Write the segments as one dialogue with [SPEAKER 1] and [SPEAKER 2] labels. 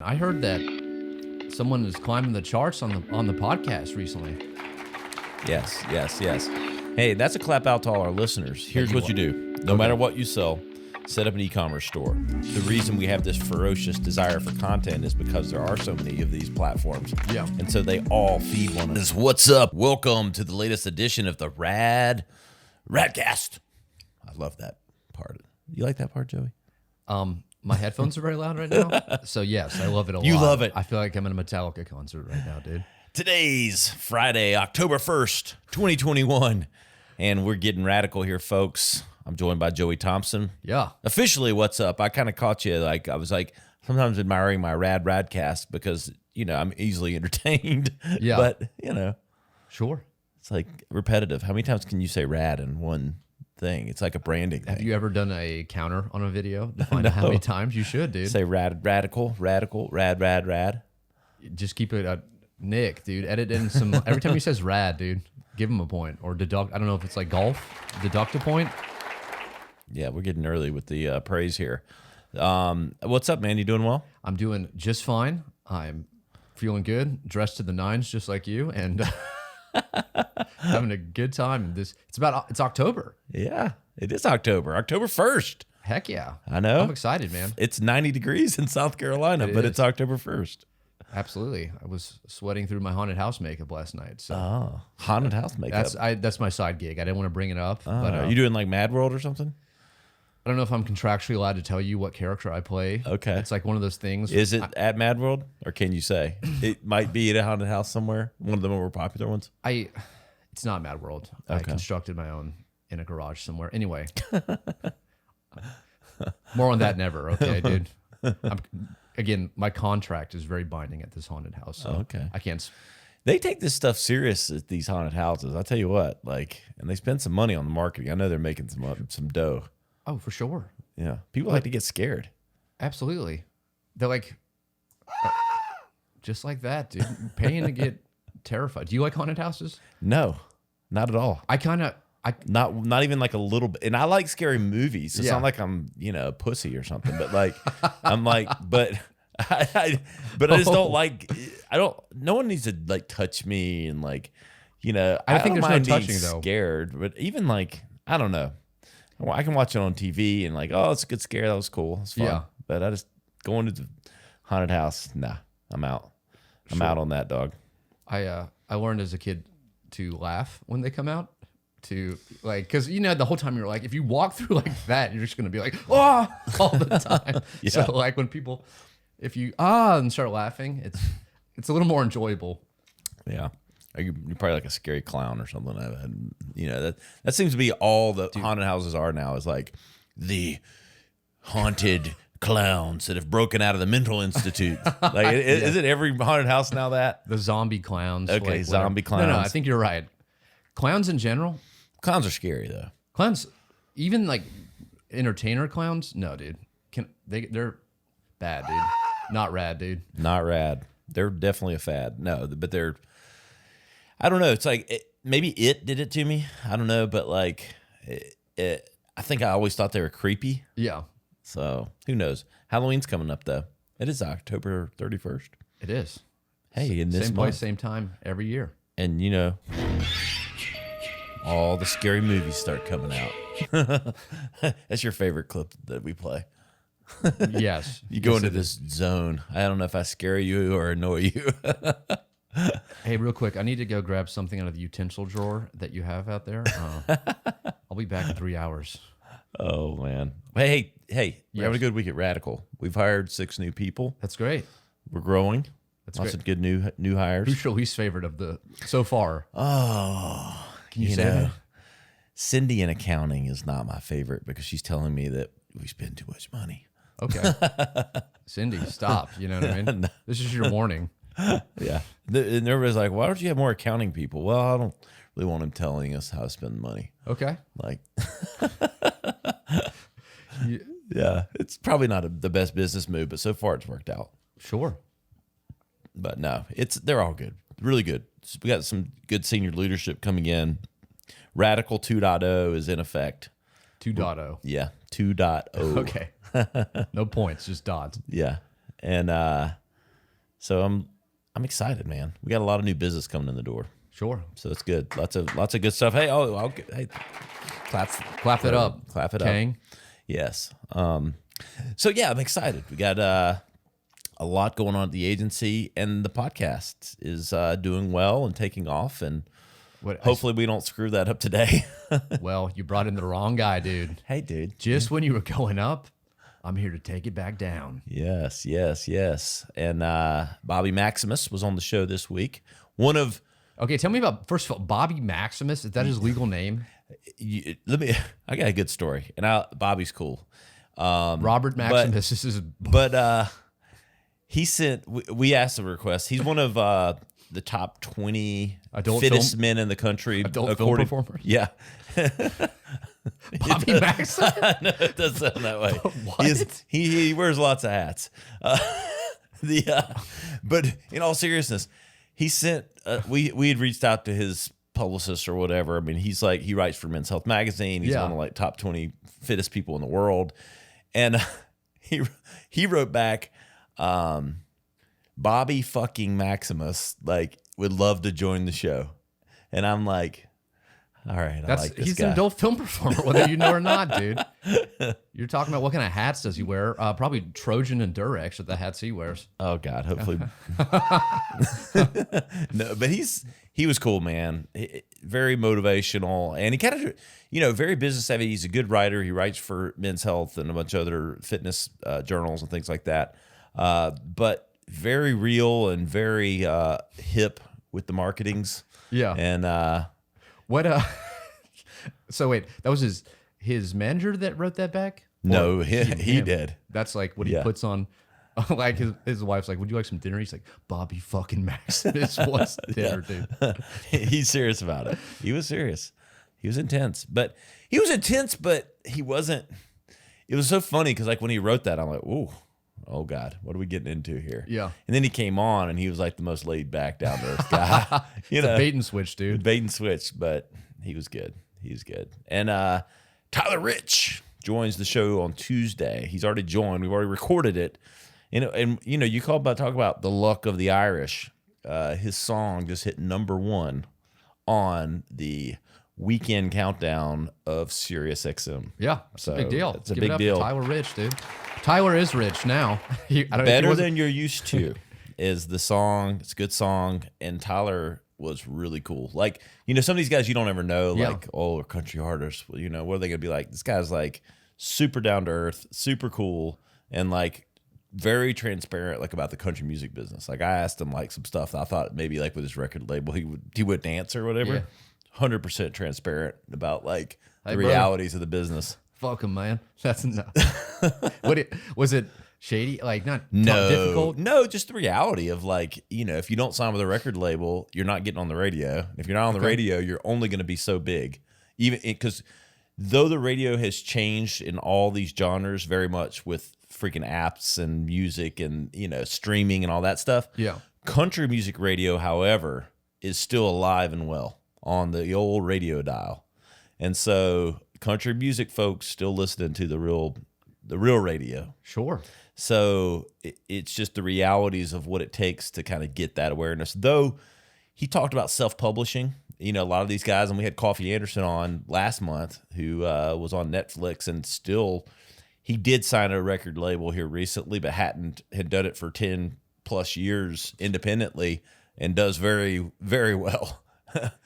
[SPEAKER 1] I heard that someone is climbing the charts on the podcast recently.
[SPEAKER 2] Yes. Hey, that's a clap out to all our listeners. Here's what you do. No matter what you sell, set up an e-commerce store. The reason we have this ferocious desire for content is because there are so many of these platforms.
[SPEAKER 1] Yeah.
[SPEAKER 2] And so they all feed one another. What's up? Welcome to the latest edition of the Radcast. I love that part. You like that part, Joey?
[SPEAKER 1] My headphones are very loud right now. So yes, I love it a lot.
[SPEAKER 2] You love it.
[SPEAKER 1] I feel like I'm in a Metallica concert right now, dude.
[SPEAKER 2] Today's Friday, October 1st, 2021. And we're getting radical here, folks. I'm joined by Joey Thompson.
[SPEAKER 1] Yeah.
[SPEAKER 2] Officially, what's up? I kind of caught you. I was sometimes admiring my Radcast because, I'm easily entertained.
[SPEAKER 1] Yeah.
[SPEAKER 2] But,
[SPEAKER 1] Sure.
[SPEAKER 2] it's like repetitive. How many times can you say rad in one thing? It's like a branding thing.
[SPEAKER 1] Have you ever done a counter on a video to find out how many times? You should, dude.
[SPEAKER 2] Say radical, rad.
[SPEAKER 1] Just keep it at Nick, dude. Edit in some. Every time he says rad, dude, give him a point or deduct. I don't know if it's like golf. Deduct a point.
[SPEAKER 2] Yeah, we're getting early with the praise here. What's up, man? You doing well?
[SPEAKER 1] I'm doing just fine. I'm feeling good, dressed to the nines, just like you, and having a good time. It's October.
[SPEAKER 2] Yeah, it is October 1st.
[SPEAKER 1] Heck yeah.
[SPEAKER 2] I know.
[SPEAKER 1] I'm excited, man.
[SPEAKER 2] It's 90 degrees in South Carolina, but it's October 1st.
[SPEAKER 1] Absolutely. I was sweating through my haunted house makeup last night. So
[SPEAKER 2] Oh, haunted house makeup.
[SPEAKER 1] that's my side gig. I didn't want to bring it up. But
[SPEAKER 2] Are you doing like Mad World or something?
[SPEAKER 1] I don't know if I'm contractually allowed to tell you what character I play.
[SPEAKER 2] Okay.
[SPEAKER 1] It's like one of those things.
[SPEAKER 2] Is it at Mad World, or can you say it might be at a haunted house somewhere? One of the more popular ones.
[SPEAKER 1] It's not Mad World. I
[SPEAKER 2] Okay.
[SPEAKER 1] constructed my own in a garage somewhere. Anyway. More on that never, okay, dude? Again, my contract is very binding at this haunted house. So
[SPEAKER 2] Okay.
[SPEAKER 1] I can't.
[SPEAKER 2] They take this stuff serious at these haunted houses. I tell you what, and they spend some money on the marketing. I know they're making some dough.
[SPEAKER 1] Oh, for sure.
[SPEAKER 2] Yeah, people like to get scared.
[SPEAKER 1] Absolutely. They're like, just like that, dude. Paying to get terrified. Do you like haunted houses?
[SPEAKER 2] No, not at all. Not even like a little bit. And I like scary movies. It's not like I'm, a pussy or something, but but I just don't like, no one needs to like touch me and I
[SPEAKER 1] think
[SPEAKER 2] don't
[SPEAKER 1] there's no
[SPEAKER 2] mind being
[SPEAKER 1] touching, though.
[SPEAKER 2] scared, but even I don't know. I can watch it on TV and it's a good scare. That was cool. It's fun.
[SPEAKER 1] Yeah.
[SPEAKER 2] But I just going to the haunted house. Nah, I'm out. I'm out on that, dog.
[SPEAKER 1] I learned as a kid to laugh when they come out. Because the whole time you're like, if you walk through like that, you're just gonna be like, oh, all the time.
[SPEAKER 2] Yeah.
[SPEAKER 1] So when people, if you and start laughing, it's a little more enjoyable.
[SPEAKER 2] Yeah. You're probably like a scary clown or something. That seems to be all the haunted houses are now, is like the haunted clowns that have broken out of the mental institute. Is it every haunted house now that?
[SPEAKER 1] The zombie clowns.
[SPEAKER 2] Okay, zombie clowns.
[SPEAKER 1] No, I think you're right. Clowns in general.
[SPEAKER 2] Clowns are scary though.
[SPEAKER 1] Clowns, even like entertainer clowns. No, dude. They're bad, dude. Not rad, dude.
[SPEAKER 2] Not rad. They're definitely a fad. No, but they're. I don't know. It's maybe it did it to me. I don't know, but I think I always thought they were creepy.
[SPEAKER 1] Yeah.
[SPEAKER 2] So who knows? Halloween's coming up though. It is October 31st.
[SPEAKER 1] It is.
[SPEAKER 2] Hey, in this
[SPEAKER 1] same
[SPEAKER 2] month,
[SPEAKER 1] place, same time every year.
[SPEAKER 2] And all the scary movies start coming out. That's your favorite clip that we play.
[SPEAKER 1] Yes.
[SPEAKER 2] You go into this zone. I don't know if I scare you or annoy you.
[SPEAKER 1] Hey, real quick, I need to go grab something out of the utensil drawer that you have out there. I'll be back in 3 hours.
[SPEAKER 2] Oh, man. Hey, we're having a good week at Radical. We've hired 6 new people.
[SPEAKER 1] That's great.
[SPEAKER 2] We're growing.
[SPEAKER 1] That's
[SPEAKER 2] Lots
[SPEAKER 1] great.
[SPEAKER 2] of good new hires.
[SPEAKER 1] Who's your least favorite of the so far?
[SPEAKER 2] Oh,
[SPEAKER 1] Can you say that?
[SPEAKER 2] Cindy in accounting is not my favorite because she's telling me that we spend too much money.
[SPEAKER 1] Okay. Cindy, stop. You know what I mean? This is your warning.
[SPEAKER 2] Yeah. And everybody's like, why don't you have more accounting people? Well, I don't really want them telling us how to spend money.
[SPEAKER 1] Okay.
[SPEAKER 2] Yeah, it's probably not the best business move, but so far it's worked out.
[SPEAKER 1] Sure.
[SPEAKER 2] But no, they're all good. Really good. So we got some good senior leadership coming in. Radical 2.0 is in effect.
[SPEAKER 1] 2.0.
[SPEAKER 2] Yeah, 2.0.
[SPEAKER 1] Okay. No points, just dots.
[SPEAKER 2] Yeah. And So I'm excited, man. We got a lot of new business coming in the door.
[SPEAKER 1] Sure.
[SPEAKER 2] So it's good. Lots of good stuff. Hey, hey,
[SPEAKER 1] Clap it up.
[SPEAKER 2] Clap it
[SPEAKER 1] Kang.
[SPEAKER 2] up. Yes. So yeah, I'm excited. We got a lot going on at the agency, and the podcast is doing well and taking off, and hopefully we don't screw that up today.
[SPEAKER 1] Well, you brought in the wrong guy, dude.
[SPEAKER 2] Hey, dude.
[SPEAKER 1] Just when you were going up, I'm here to take it back down.
[SPEAKER 2] Yes. And Bobby Maximus was on the show this week.
[SPEAKER 1] Okay, tell me about, first of all, Bobby Maximus. Is that his legal name?
[SPEAKER 2] I got a good story, and Bobby's cool.
[SPEAKER 1] Robert Maximus.
[SPEAKER 2] He sent. We asked a request. He's one of the top 20
[SPEAKER 1] adult
[SPEAKER 2] fittest men in the country.
[SPEAKER 1] Adult film performers.
[SPEAKER 2] Yeah.
[SPEAKER 1] Bobby Maximus.
[SPEAKER 2] No, it does sound that way.
[SPEAKER 1] What?
[SPEAKER 2] He wears lots of hats. But in all seriousness, he sent. We had reached out to his publicist or whatever. I mean, he writes for Men's Health magazine. He's one of like top 20 fittest people in the world, and he wrote back, Bobby fucking Maximus would love to join the show, and I'm like, all right, I like this
[SPEAKER 1] he's
[SPEAKER 2] guy.
[SPEAKER 1] an adult film performer, whether you know or not, dude. You're talking about what kind of hats does he wear? Probably Trojan and Durex are the hats he wears.
[SPEAKER 2] Oh God, hopefully. No, but he was cool, man. Very motivational, and he kind of, very business savvy. He's a good writer. He writes for Men's Health and a bunch of other fitness journals and things like that. But very real and very hip with the marketings.
[SPEAKER 1] Yeah.
[SPEAKER 2] And
[SPEAKER 1] what? So wait, that was his manager that wrote that back?
[SPEAKER 2] No,
[SPEAKER 1] Or
[SPEAKER 2] he did.
[SPEAKER 1] That's like what he puts on. Like his wife's like, would you like some dinner? He's like, Bobby fucking Maximus wants dinner, dude.
[SPEAKER 2] He's serious about it. He was serious. He was intense, but he wasn't. It was so funny because when he wrote that, I'm like, ooh, oh God, what are we getting into here?
[SPEAKER 1] Yeah.
[SPEAKER 2] And then he came on and he was like the most laid back, down to earth guy.
[SPEAKER 1] It's a bait and switch, dude.
[SPEAKER 2] Bait and switch, but he was good. He was good. And Tyler Rich joins the show on Tuesday. He's already joined. We've already recorded it. And you talk about the luck of the Irish. His song just hit #1 on the weekend countdown of SiriusXM.
[SPEAKER 1] Yeah, it's a big deal.
[SPEAKER 2] It's a
[SPEAKER 1] Give
[SPEAKER 2] big
[SPEAKER 1] it up
[SPEAKER 2] deal.
[SPEAKER 1] for Tyler Rich, dude. Tyler is rich now.
[SPEAKER 2] Better than you're used to is the song. It's a good song, and Tyler was really cool. Some of these guys you don't ever know, they're country artists. What are they gonna be like? This guy's super down to earth, super cool, and very transparent about the country music business. I asked him some stuff that I thought maybe with his record label he wouldn't answer or whatever.
[SPEAKER 1] Yeah.
[SPEAKER 2] 100% transparent about the
[SPEAKER 1] Hey,
[SPEAKER 2] realities of the business.
[SPEAKER 1] Fuck him, man. That's enough. Was it shady? Not
[SPEAKER 2] No,
[SPEAKER 1] difficult?
[SPEAKER 2] no, just the reality of if you don't sign with a record label, you're not getting on the radio. If you're not on the radio, you're only going to be so big. Even because though the radio has changed in all these genres very much with freaking apps and music and streaming and all that stuff.
[SPEAKER 1] Yeah.
[SPEAKER 2] Country music radio, however, is still alive and well on the old radio dial. And so country music folks still listening to the real radio.
[SPEAKER 1] Sure.
[SPEAKER 2] So it's just the realities of what it takes to kind of get that awareness. Though he talked about self-publishing, a lot of these guys, and we had Coffee Anderson on last month who was on Netflix, and still he did sign a record label here recently, but had done it for 10 plus years independently and does very, very well.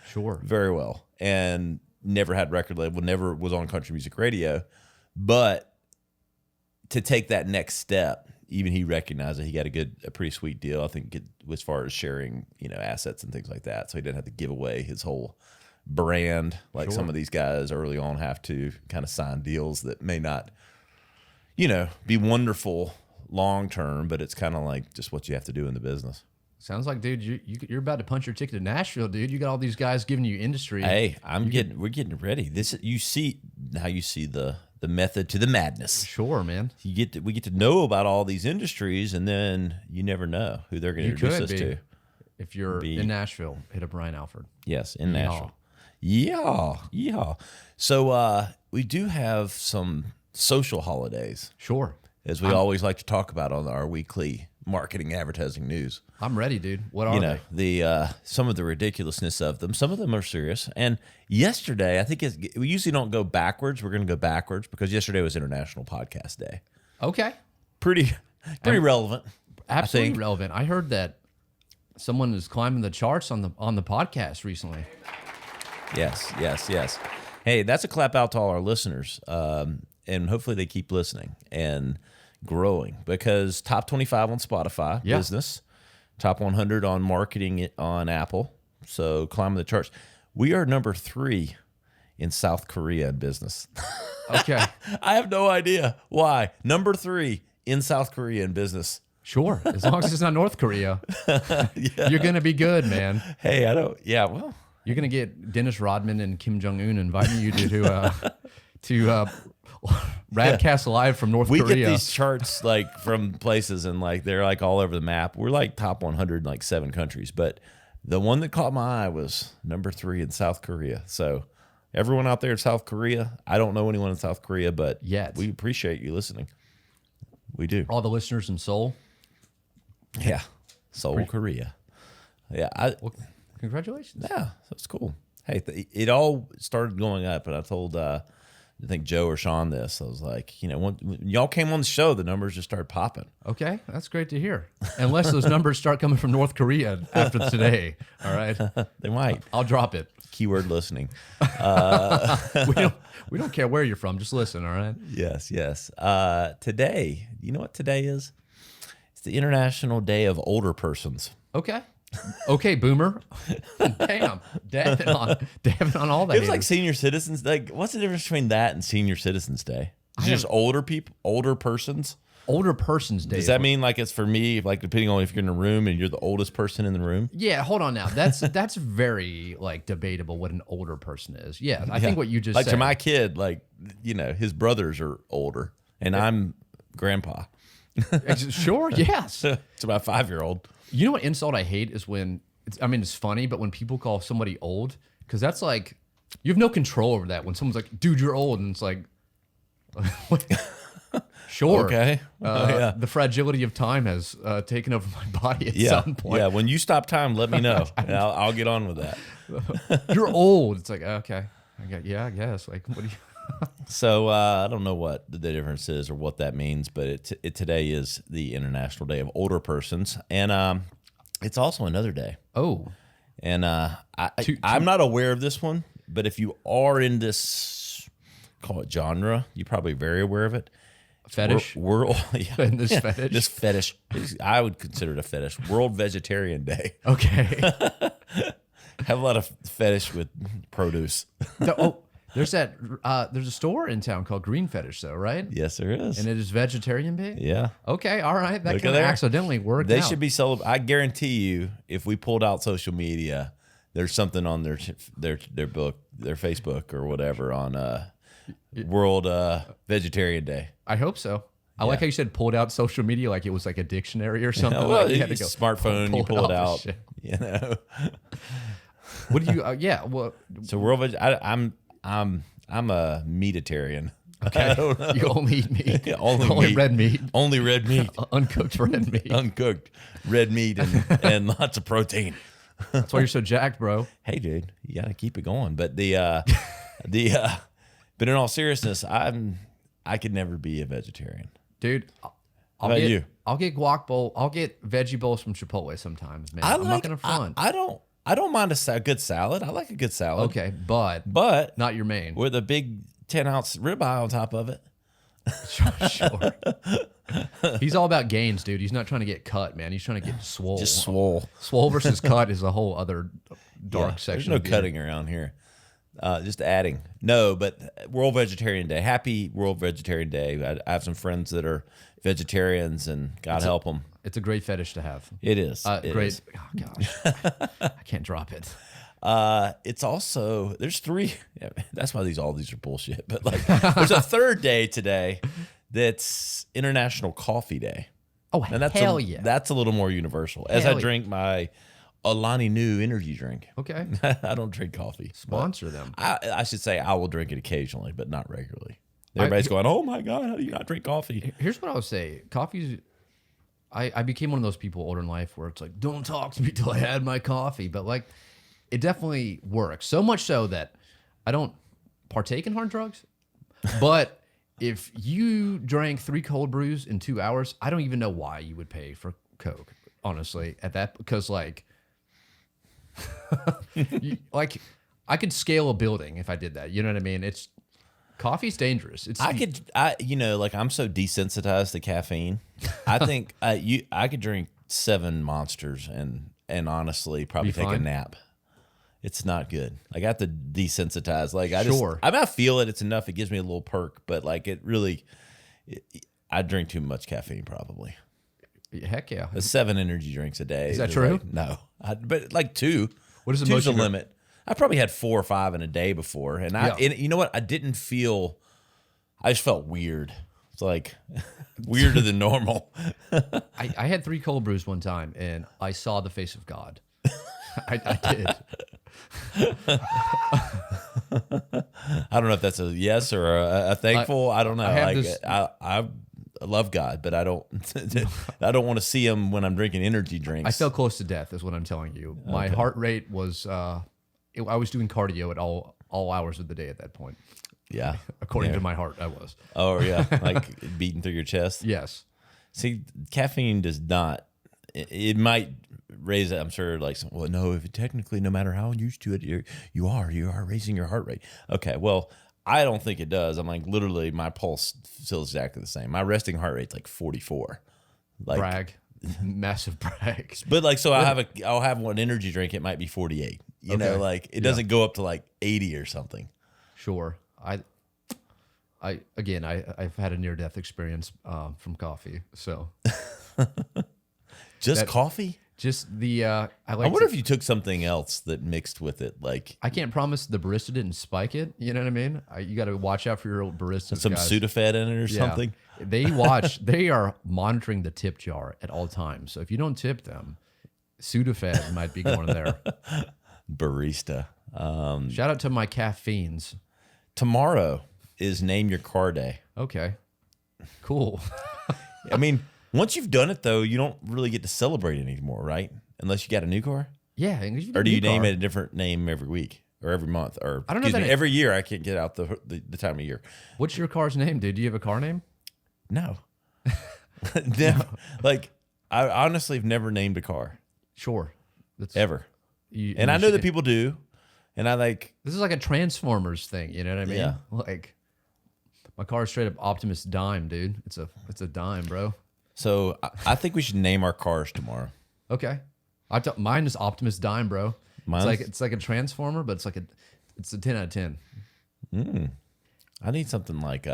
[SPEAKER 1] Sure.
[SPEAKER 2] Very well. And never had record label, never was on country music radio. But to take that next step, even he recognized that he got a pretty sweet deal, I think, as far as sharing, assets and things like that. So he didn't have to give away his whole brand like
[SPEAKER 1] Sure.
[SPEAKER 2] some of these guys early on have to kind of sign deals that may not, be wonderful long term, but it's kind of just what you have to do in the business.
[SPEAKER 1] Sounds like, dude, you're about to punch your ticket to Nashville, dude. You got all these guys giving you industry.
[SPEAKER 2] Hey, we're getting ready. You see the method to the madness.
[SPEAKER 1] Sure, man.
[SPEAKER 2] We get to know about all these industries, and then you never know who they're going to introduce us to.
[SPEAKER 1] If you're in Nashville, hit up Ryan Alford.
[SPEAKER 2] Yes, in Nashville. Yeah. So we do have some social holidays,
[SPEAKER 1] Sure.
[SPEAKER 2] as we always like to talk about on our weekly marketing advertising news.
[SPEAKER 1] I'm ready, dude. What are they?
[SPEAKER 2] The some of the ridiculousness of them. Some of them are serious. And yesterday, I think we usually don't go backwards. We're going to go backwards because yesterday was International Podcast Day.
[SPEAKER 1] Okay.
[SPEAKER 2] Pretty relevant.
[SPEAKER 1] Absolutely relevant. I heard that someone is climbing the charts on the podcast recently.
[SPEAKER 2] Yes. Hey, that's a clap out to all our listeners. And hopefully they keep listening and growing, because top 25 on Spotify, business, top 100 on marketing on Apple. So climbing the charts. We are number 3 in South Korea in business.
[SPEAKER 1] Okay.
[SPEAKER 2] I have no idea why. Number 3 in South Korea in business.
[SPEAKER 1] Sure. As long as it's not North Korea, you're going to be good, man.
[SPEAKER 2] Hey, well.
[SPEAKER 1] You're going to get Dennis Rodman and Kim Jong-un inviting you to Radcast Live from North Korea.
[SPEAKER 2] We get these charts like from places, and like they're like all over the map. We're like top 100 in like 7 countries, but the one that caught my eye was number 3 in South Korea. So everyone out there in South Korea, I don't know anyone in South Korea, but we appreciate you listening. We do.
[SPEAKER 1] All the listeners in Seoul.
[SPEAKER 2] Yeah, Seoul, Korea. Yeah,
[SPEAKER 1] well, congratulations.
[SPEAKER 2] Yeah, that's cool. Hey, it all started going up, and I told I think Joe or Sean this. I was like, when y'all came on the show, the numbers just started popping.
[SPEAKER 1] Okay, that's great to hear. Unless those numbers start coming from North Korea after today, all right?
[SPEAKER 2] They might.
[SPEAKER 1] I'll drop it.
[SPEAKER 2] Keyword listening.
[SPEAKER 1] We don't care where you're from. Just listen, all right?
[SPEAKER 2] Yes. Today, you know what today is? It's the International Day of Older Persons.
[SPEAKER 1] Okay, boomer. Damn. Dabbing on all that.
[SPEAKER 2] It was like senior citizens. Like, what's the difference between that and Senior Citizens Day? Just older people, older persons?
[SPEAKER 1] Older Persons Day.
[SPEAKER 2] Does that mean like it's for me, like depending on if you're in a room and you're the oldest person in the room?
[SPEAKER 1] Yeah, hold on now. That's very like debatable what an older person is. Yeah, I think what you just
[SPEAKER 2] said.
[SPEAKER 1] said.
[SPEAKER 2] To my kid, like, his brothers are older and I'm grandpa.
[SPEAKER 1] Sure, yes.
[SPEAKER 2] To my 5-year-old.
[SPEAKER 1] You know what insult I hate is when, it's funny, but when people call somebody old, because that's like, you have no control over that. When someone's like, dude, you're old, and it's like, sure.
[SPEAKER 2] Okay.
[SPEAKER 1] The fragility of time has taken over my body at some point.
[SPEAKER 2] Yeah, when you stop time, let me know. I'll get on with that.
[SPEAKER 1] You're old. It's like, okay. I guess. Like, what do you...
[SPEAKER 2] So I don't know what the difference is or what that means, but today is the International Day of Older Persons, and it's also another day.
[SPEAKER 1] Oh,
[SPEAKER 2] and I'm not aware of this one, but if you are in this, call it genre, you're probably very aware of it.
[SPEAKER 1] Fetish, fetish.
[SPEAKER 2] This fetish, I would consider it a fetish. World Vegetarian Day.
[SPEAKER 1] Okay,
[SPEAKER 2] have a lot of fetish with produce.
[SPEAKER 1] There's a store in town called Green Fetish, though, right?
[SPEAKER 2] Yes, there is.
[SPEAKER 1] And it is vegetarian big?
[SPEAKER 2] Yeah.
[SPEAKER 1] Okay, all right. That kind of accidentally worked
[SPEAKER 2] They
[SPEAKER 1] out.
[SPEAKER 2] should be celebrated. I guarantee you, if we pulled out social media, there's something on their book, their Facebook or whatever on World Vegetarian Day.
[SPEAKER 1] I hope so. I like how you said pulled out social media like it was like a dictionary or something.
[SPEAKER 2] Well,
[SPEAKER 1] like
[SPEAKER 2] you had to go smartphone, you pull it out.
[SPEAKER 1] What do you? Yeah. Well.
[SPEAKER 2] So I'm a meatitarian.
[SPEAKER 1] Okay. You only eat meat. Only
[SPEAKER 2] meat.
[SPEAKER 1] Red meat.
[SPEAKER 2] Only red meat.
[SPEAKER 1] Uncooked red meat.
[SPEAKER 2] Uncooked red meat and lots of protein.
[SPEAKER 1] That's why you're so jacked, bro.
[SPEAKER 2] Hey, dude, you gotta keep it going. But but in all seriousness, I could never be a vegetarian.
[SPEAKER 1] Dude, I'll get guac bowl. I'll get veggie bowls from Chipotle sometimes, man. I'm not gonna front.
[SPEAKER 2] I don't mind a good salad. I like a good salad.
[SPEAKER 1] Okay, but not your main.
[SPEAKER 2] With a big 10-ounce ribeye on top of it.
[SPEAKER 1] Sure. He's all about gains, dude. He's not trying to get cut, man. He's trying to get swole.
[SPEAKER 2] Just swole.
[SPEAKER 1] Swole versus cut is a whole other dark section.
[SPEAKER 2] There's no cutting around here. Just adding. No, but World Vegetarian Day. Happy World Vegetarian Day. I have some friends that are vegetarians, and God help them.
[SPEAKER 1] It's a great fetish to have.
[SPEAKER 2] It is.
[SPEAKER 1] Great. Oh, gosh. I can't drop it.
[SPEAKER 2] It's also, there's 3. Yeah, that's why all these are bullshit. But like, there's a third day today that's International Coffee Day.
[SPEAKER 1] Oh,
[SPEAKER 2] and
[SPEAKER 1] hell yeah.
[SPEAKER 2] That's a little more universal. As I drink my Alani Nu energy drink.
[SPEAKER 1] Okay.
[SPEAKER 2] I don't drink coffee.
[SPEAKER 1] Sponsor them.
[SPEAKER 2] I should say I will drink it occasionally, but not regularly. Everybody's going, oh my God, how do you not drink coffee?
[SPEAKER 1] Here's what I would say. Coffee's, I became one of those people older in life where it's like, don't talk to me till I had my coffee. But like, it definitely works. So much so that I don't partake in hard drugs. But if you drank 3 cold brews in 2 hours, I don't even know why you would pay for Coke, honestly, at that, because like, like I could scale a building if I did that. You know what I mean? Coffee's dangerous.
[SPEAKER 2] Like I'm so desensitized to caffeine. I think I could drink 7 Monsters and honestly probably take a nap. It's not good. Like I have to desensitize. Like I feel it. It's enough. It gives me a little perk, but like I drink too much caffeine probably.
[SPEAKER 1] Heck yeah.
[SPEAKER 2] 7 energy drinks a day.
[SPEAKER 1] Is that true?
[SPEAKER 2] Like, no, but like 2.
[SPEAKER 1] What is the
[SPEAKER 2] Two's
[SPEAKER 1] most
[SPEAKER 2] the limit. I probably had 4 or 5 in a day before, and you know what? I just felt weird. It's like weirder than normal.
[SPEAKER 1] I had 3 cold brews one time, and I saw the face of God. I did.
[SPEAKER 2] I don't know if that's a yes or a thankful. I don't know. I love God, but I don't. I don't want to see him when I'm drinking energy drinks.
[SPEAKER 1] I felt close to death, is what I'm telling you. My heart rate was. I was doing cardio at all hours of the day at that point.
[SPEAKER 2] Yeah,
[SPEAKER 1] according to my heart, I was.
[SPEAKER 2] Oh yeah, like beating through your chest.
[SPEAKER 1] Yes.
[SPEAKER 2] See, caffeine does not. It might raise it. I'm sure. Like, well, no. If it technically, no matter how used to it, you are raising your heart rate. Okay. Well, I don't think it does. I'm like literally, my pulse feels exactly the same. My resting heart rate's like 44. Like,
[SPEAKER 1] brag, massive brag.
[SPEAKER 2] But like, so I'll have one energy drink. It might be 48. You know, like it doesn't go up to like 80 or something.
[SPEAKER 1] Sure. I've had a near death experience from coffee. So.
[SPEAKER 2] Just coffee?
[SPEAKER 1] Just the I
[SPEAKER 2] wonder if you took something else that mixed with it. Like
[SPEAKER 1] I can't promise the barista didn't spike it. You know what I mean? You got to watch out for your baristas.
[SPEAKER 2] Some
[SPEAKER 1] guys.
[SPEAKER 2] Sudafed in it or something.
[SPEAKER 1] They are monitoring the tip jar at all times. So if you don't tip them, Sudafed might be going there.
[SPEAKER 2] Barista.
[SPEAKER 1] Shout out to my caffeines.
[SPEAKER 2] Tomorrow is Name Your Car Day.
[SPEAKER 1] Okay. Cool.
[SPEAKER 2] I mean, once you've done it, though, you don't really get to celebrate it anymore, right? Unless you got a new car?
[SPEAKER 1] Yeah.
[SPEAKER 2] Or do you name it a different name every week or every month? Or
[SPEAKER 1] I don't know.
[SPEAKER 2] Every year, I can't get out the time of year.
[SPEAKER 1] What's your car's name, dude? Do you have a car name?
[SPEAKER 2] No. Never. Like, I honestly have never named a car.
[SPEAKER 1] Sure.
[SPEAKER 2] Ever. And I know that people do. And I like...
[SPEAKER 1] This is like a Transformers thing, you know what I mean?
[SPEAKER 2] Yeah.
[SPEAKER 1] Like, my car is straight up Optimus Dime, dude. It's a dime, bro.
[SPEAKER 2] So I think we should name our cars tomorrow.
[SPEAKER 1] Okay. Mine is Optimus Dime, bro. It's like a Transformer, but it's a 10 out of 10.
[SPEAKER 2] I need something like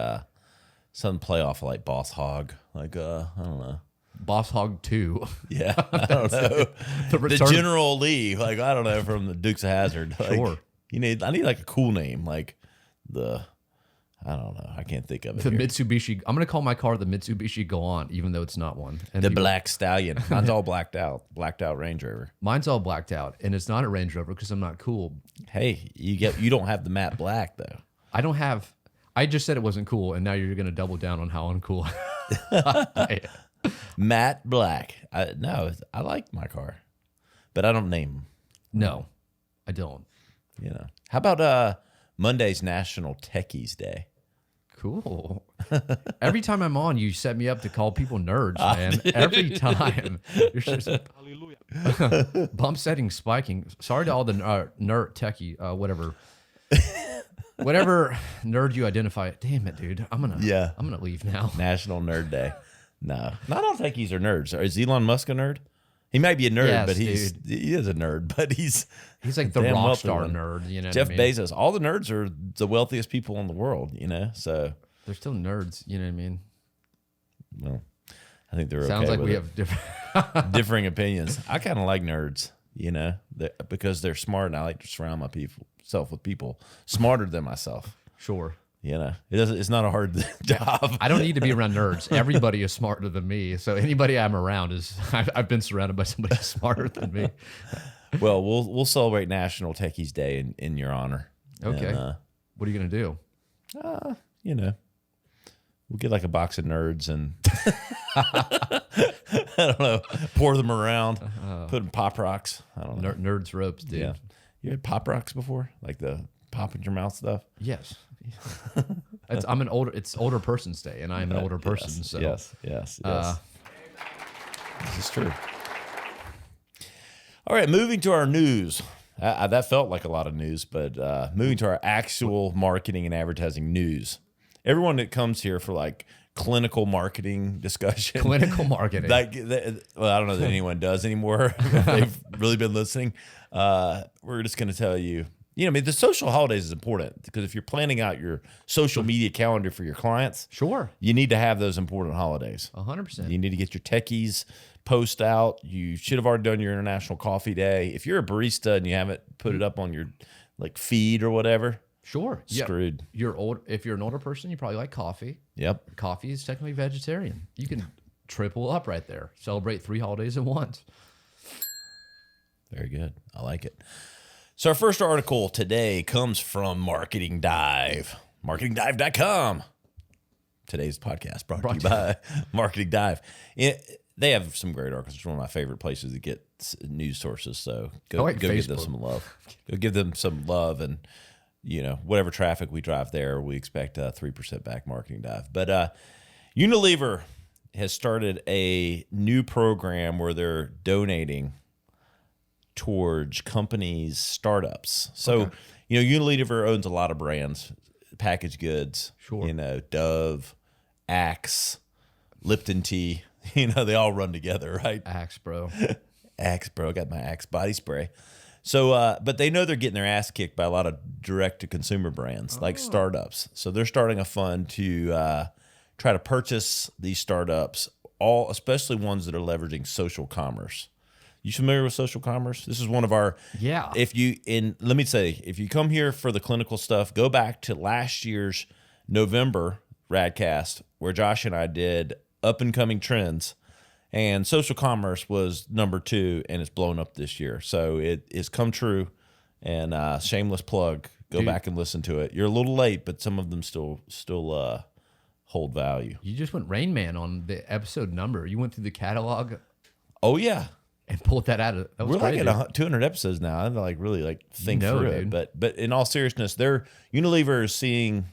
[SPEAKER 2] some playoff like Boss Hog. Like I don't know.
[SPEAKER 1] Boss Hog 2.
[SPEAKER 2] Yeah. I don't know. The General Lee. Like I don't know, from the Dukes of Hazzard. Like,
[SPEAKER 1] sure.
[SPEAKER 2] I need like a cool name. Like I don't know. I can't think of it.
[SPEAKER 1] The Mitsubishi. I'm going to call my car the Mitsubishi Galant, even though it's not one. And
[SPEAKER 2] the Black Stallion. Mine's all blacked out. Blacked out Range Rover.
[SPEAKER 1] Mine's all blacked out, and it's not a Range Rover because I'm not cool.
[SPEAKER 2] Hey, you don't have the matte black though.
[SPEAKER 1] I don't have. I just said it wasn't cool, and now you're going to double down on how uncool I am.
[SPEAKER 2] Matte black. No, I like my car, but I don't name them.
[SPEAKER 1] No, I don't.
[SPEAKER 2] You know. How about Monday's National Techies Day?
[SPEAKER 1] Cool. Every time I'm on, you set me up to call people nerds, man. Every time. You're just, hallelujah. Bump setting, spiking. Sorry to all the nerd techie, whatever. Whatever nerd you identify. Damn it, dude. I'm gonna leave now.
[SPEAKER 2] National Nerd Day. No, not all techies are nerds. Is Elon Musk a nerd? He might be a nerd, but he is a nerd. But he's
[SPEAKER 1] like the rock star nerd. You know,
[SPEAKER 2] Jeff
[SPEAKER 1] what I mean?
[SPEAKER 2] Bezos. All the nerds are the wealthiest people in the world. You know, so
[SPEAKER 1] they're still nerds. You know what I mean?
[SPEAKER 2] Well, I think they're
[SPEAKER 1] sounds
[SPEAKER 2] okay
[SPEAKER 1] like
[SPEAKER 2] with
[SPEAKER 1] we
[SPEAKER 2] it.
[SPEAKER 1] have
[SPEAKER 2] differing opinions. I kind of like nerds. You know, because they're smart, and I like to surround myself with people smarter than myself.
[SPEAKER 1] Sure.
[SPEAKER 2] You know, it's not a hard job.
[SPEAKER 1] I don't need to be around nerds. Everybody is smarter than me. So anybody I'm around I've been surrounded by somebody smarter than me.
[SPEAKER 2] Well, we'll celebrate National Techies Day in your honor.
[SPEAKER 1] Okay.
[SPEAKER 2] And,
[SPEAKER 1] what are you gonna do?
[SPEAKER 2] You know, We'll get like a box of Nerds and I don't know, pour them around, put in Pop Rocks. I don't know.
[SPEAKER 1] Nerds ropes, dude.
[SPEAKER 2] Yeah. You had Pop Rocks before? Like the pop in your mouth stuff?
[SPEAKER 1] Yes. It's older person's day, and I'm an older person.
[SPEAKER 2] Yes,
[SPEAKER 1] so
[SPEAKER 2] yes. This is true. All right, moving to our news. That felt like a lot of news, but moving to our actual marketing and advertising news. Everyone that comes here for like clinical marketing discussion.
[SPEAKER 1] Clinical marketing.
[SPEAKER 2] Well, I don't know that anyone does anymore. If they've really been listening. We're just going to tell you, I mean, the social holidays is important because if you're planning out your social media calendar for your clients,
[SPEAKER 1] sure,
[SPEAKER 2] you need to have those important holidays.
[SPEAKER 1] 100%.
[SPEAKER 2] You need to get your techies post out. You should have already done your International Coffee Day. If you're a barista and you haven't put it up on your like feed or whatever,
[SPEAKER 1] sure,
[SPEAKER 2] screwed.
[SPEAKER 1] If you're an older person, you probably like coffee.
[SPEAKER 2] Yep.
[SPEAKER 1] Coffee is technically vegetarian. You can triple up right there. Celebrate 3 holidays at once.
[SPEAKER 2] Very good. I like it. So our first article today comes from Marketing Dive, marketingdive.com. Today's podcast brought to you by Marketing Dive. They have some great articles. It's one of my favorite places to get news sources. So go give them some love. Go give them some love, and whatever traffic we drive there, we expect 3% back. Marketing Dive. But Unilever has started a new program where they're donating towards companies' startups. So, Unilever owns a lot of brands, packaged goods.
[SPEAKER 1] Sure.
[SPEAKER 2] Dove, Axe, Lipton Tea. They all run together, right?
[SPEAKER 1] Axe, bro.
[SPEAKER 2] Axe, bro. I got my Axe body spray. So, but they know they're getting their ass kicked by a lot of direct-to-consumer brands like startups. So they're starting a fund to try to purchase these startups, especially ones that are leveraging social commerce. You familiar with social commerce? This is one of our Let me say, if you come here for the clinical stuff, go back to last year's November Radcast where Josh and I did up and coming trends, and social commerce was number 2, and it's blown up this year. So it has come true. And shameless plug, go back and listen to it. You're a little late, but some of them still hold value.
[SPEAKER 1] You just went Rain Man on the episode number. You went through the catalog.
[SPEAKER 2] Oh yeah.
[SPEAKER 1] And pulled that out of.
[SPEAKER 2] We're like at 200 episodes now. I have to really think through it. But in all seriousness, Unilever is seeing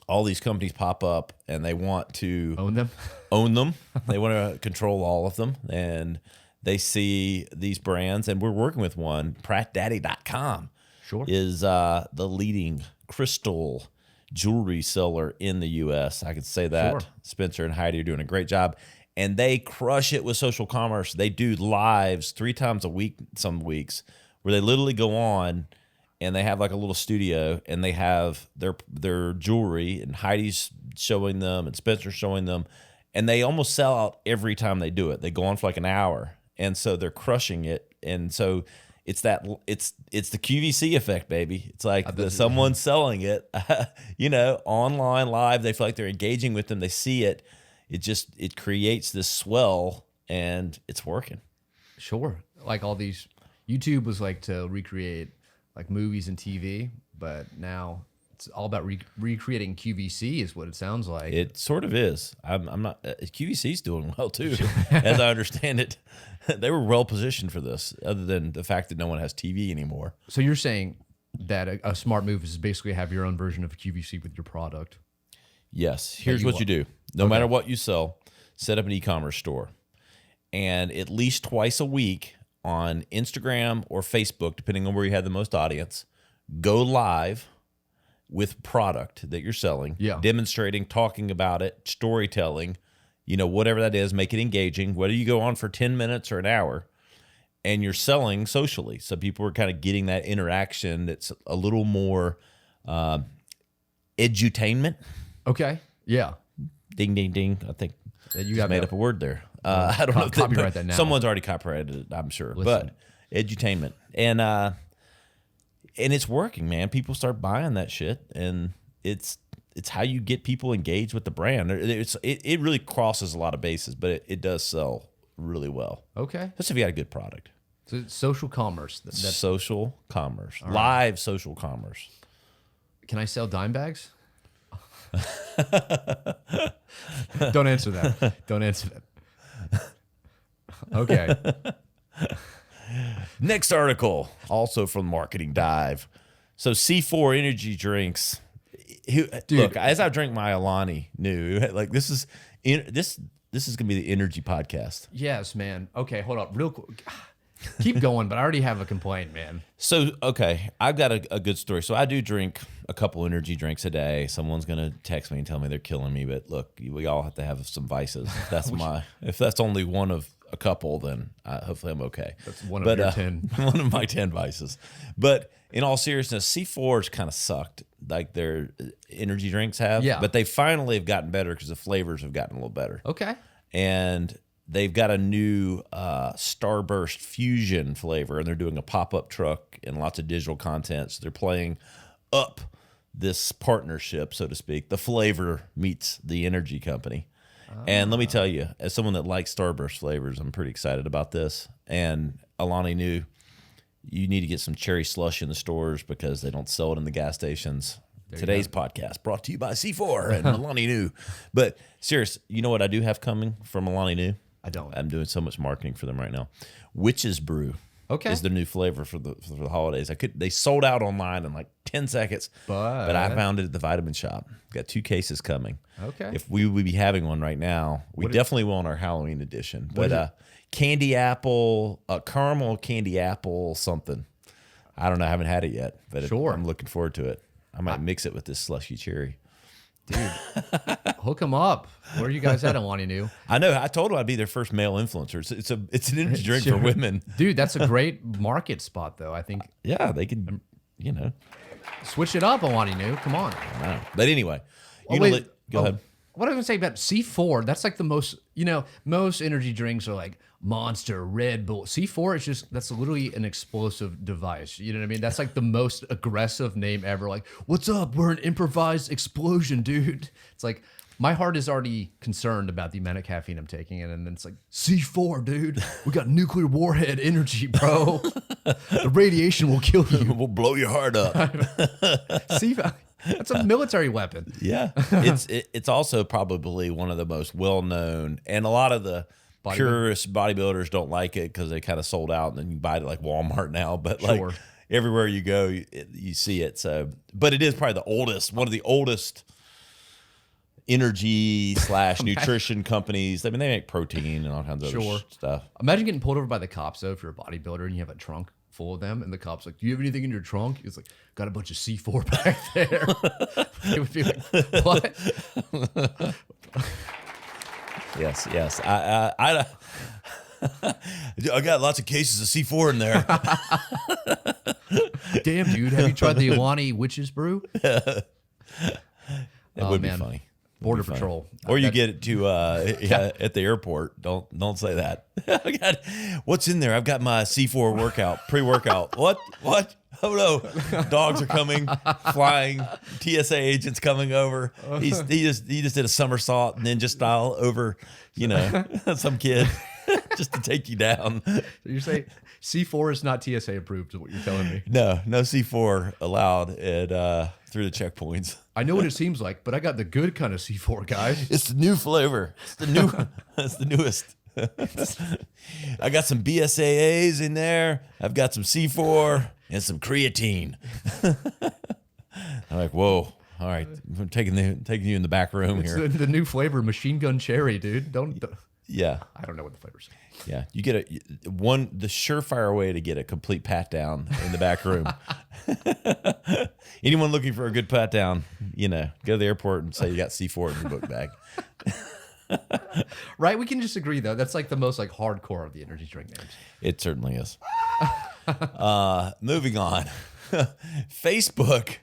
[SPEAKER 2] all these companies pop up, and they want to
[SPEAKER 1] own them.
[SPEAKER 2] They want to control all of them, and they see these brands. And we're working with one. PratDaddy.com is the leading crystal jewelry seller in the U.S. I could say that. Sure. Spencer and Heidi are doing a great job. And they crush it with social commerce. They do lives 3 times a week, some weeks, where they literally go on and they have like a little studio and they have their jewelry, and Heidi's showing them and Spencer's showing them, and they almost sell out every time they do it. They go on for like an hour, and so they're crushing it. And so it's the QVC effect, baby. It's like someone's selling it, online, live. They feel like they're engaging with them. They see it. It creates this swell, and it's working.
[SPEAKER 1] Sure. Like all these, YouTube was like to recreate like movies and TV, but now it's all about recreating QVC is what it sounds like.
[SPEAKER 2] It sort of is. I'm not, QVC's doing well too, as I understand it. They were well positioned for this, other than the fact that no one has TV anymore.
[SPEAKER 1] So you're saying that a smart move is basically have your own version of QVC with your product.
[SPEAKER 2] Yes. Here's what you do. No matter what you sell, set up an e-commerce store. And at least twice a week on Instagram or Facebook, depending on where you have the most audience, go live with product that you're selling, demonstrating, talking about it, storytelling, whatever that is, make it engaging, whether you go on for 10 minutes or an hour, and you're selling socially. So people are kind of getting that interaction that's a little more edutainment.
[SPEAKER 1] Okay. Yeah.
[SPEAKER 2] Ding, ding, ding. I think
[SPEAKER 1] you got
[SPEAKER 2] made up a word there. I don't know.
[SPEAKER 1] Copyright that now.
[SPEAKER 2] Someone's already copyrighted it, I'm sure. Listen. But edutainment. And it's working, man. People start buying that shit, and it's how you get people engaged with the brand. It really crosses a lot of bases, but it does sell really well.
[SPEAKER 1] Okay.
[SPEAKER 2] Just if you got a good product.
[SPEAKER 1] So social commerce.
[SPEAKER 2] That's social commerce. Live social commerce.
[SPEAKER 1] Can I sell dime bags? Don't answer that. Don't answer that. Okay.
[SPEAKER 2] Next article, also from Marketing Dive. So C4 energy drinks. Look, as I drink my Alani New, like this is gonna be the energy podcast.
[SPEAKER 1] Yes, man. Okay, hold up, real quick. Keep going, but I already have a complaint, man.
[SPEAKER 2] So, okay, I've got a good story. So I do drink a couple energy drinks a day. Someone's gonna text me and tell me they're killing me, but look, we all have to have some vices. If that's only one of a couple, then hopefully I'm okay.
[SPEAKER 1] That's one of your 10.
[SPEAKER 2] One of my 10 vices. But in all seriousness, C4's kind of sucked, like their energy drinks have.
[SPEAKER 1] Yeah.
[SPEAKER 2] But they finally have gotten better because the flavors have gotten a little better.
[SPEAKER 1] Okay.
[SPEAKER 2] And they've got a new Starburst Fusion flavor, and they're doing a pop-up truck and lots of digital content. So they're playing up this partnership, so to speak. The flavor meets the energy company. And let me tell you, as someone that likes Starburst flavors, I'm pretty excited about this. And Alani New, you need to get some cherry slush in the stores because they don't sell it in the gas stations. Today's podcast brought to you by C4 and Alani New. But serious, you know what I do have coming from Alani New?
[SPEAKER 1] I don't.
[SPEAKER 2] I'm doing so much marketing for them right now. Witch's Brew.
[SPEAKER 1] Okay.
[SPEAKER 2] Is their new flavor for the holidays. They sold out online in like 10 seconds. But I found it at the Vitamin Shop. Got 2 cases coming.
[SPEAKER 1] Okay.
[SPEAKER 2] If we would be having one right now, we definitely will in our Halloween edition. But candy apple, caramel candy apple something. I don't know. I haven't had it yet, but I'm looking forward to it. I might mix it with this slushy cherry.
[SPEAKER 1] Dude, hook them up. Where are you guys at, Alani New?
[SPEAKER 2] I know. I told them I'd be their first male influencer. It's an energy drink for women.
[SPEAKER 1] Dude, that's a great market spot, though. I think.
[SPEAKER 2] Yeah, they could,
[SPEAKER 1] Switch it up, Alani New. Come on.
[SPEAKER 2] I know. But anyway,
[SPEAKER 1] Go
[SPEAKER 2] ahead.
[SPEAKER 1] What I was going to say about C4, that's like the most, most energy drinks are like Monster, Red Bull. C4 that's literally an explosive device. You know what I mean? That's like the most aggressive name ever. Like, what's up? We're an improvised explosion, dude. It's like, my heart is already concerned about the amount of caffeine I'm taking, and then it's like, C4, dude. We got nuclear warhead energy, bro. The radiation will kill you.
[SPEAKER 2] We'll blow your heart up.
[SPEAKER 1] C4. That's a military weapon.
[SPEAKER 2] Yeah. It's also probably one of the most well-known, and a lot of the purist bodybuilders don't like it because they kind of sold out, and then you buy it at like Walmart now. But like everywhere you go, you see it. So, but it is probably one of the oldest energy / nutrition companies. I mean, they make protein and all kinds of other stuff.
[SPEAKER 1] Imagine getting pulled over by the cops, though, if you're a bodybuilder and you have a trunk full of them, and the cop's like, do you have anything in your trunk? It's like, got a bunch of C4 back there. It would be like, what?
[SPEAKER 2] Yes. I got lots of cases of C4 in there.
[SPEAKER 1] Damn, dude, have you tried the Alani Witch's Brew?
[SPEAKER 2] That would be funny.
[SPEAKER 1] Border Patrol.
[SPEAKER 2] Or you get it to at the airport. Don't say that. What's in there? I've got my C4 pre-workout. What? Oh no. Dogs are coming, flying, TSA agents coming over. He just did a somersault ninja style over, some kid just to take you down.
[SPEAKER 1] So you're saying C4 is not TSA approved, is what you're telling me?
[SPEAKER 2] No C4 allowed through the checkpoints.
[SPEAKER 1] I know what it seems like, but I got the good kind of C4, guys.
[SPEAKER 2] It's the new flavor. It's the newest. I got some BSAAs in there. I've got some C4 and some creatine. I'm like, whoa. All right, I'm taking you in the back room here.
[SPEAKER 1] It's the new flavor, machine gun cherry, dude.
[SPEAKER 2] Yeah.
[SPEAKER 1] I don't know what the flavors are.
[SPEAKER 2] Yeah, you get the surefire way to get a complete pat down in the back room. Anyone looking for a good pat down, go to the airport and say you got C4 in your book bag.
[SPEAKER 1] Right? We can just agree, though. That's like the most like hardcore of the energy drink names.
[SPEAKER 2] It certainly is. Moving on. Facebook,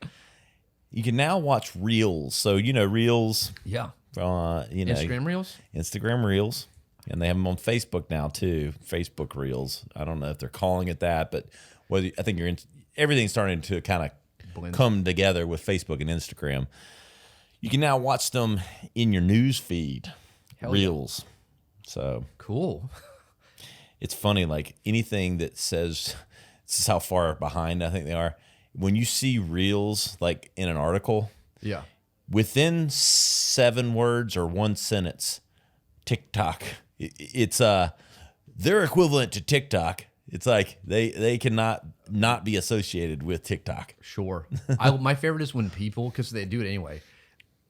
[SPEAKER 2] you can now watch Reels. So, Reels.
[SPEAKER 1] Yeah.
[SPEAKER 2] Instagram
[SPEAKER 1] Reels?
[SPEAKER 2] Instagram Reels. And they have them on Facebook now, too. Facebook Reels. I don't know if they're calling it that, but I think everything's starting to kind of come together with Facebook and Instagram. You can now watch them in your news feed. Reels. Yeah. So
[SPEAKER 1] cool.
[SPEAKER 2] It's funny, like anything that says this is how far behind I think they are. When you see Reels like in an article, within 7 words or 1 sentence, TikTok. It's their equivalent to TikTok. It's like they cannot not be associated with TikTok.
[SPEAKER 1] Sure. My favorite is when people, because they do it anyway,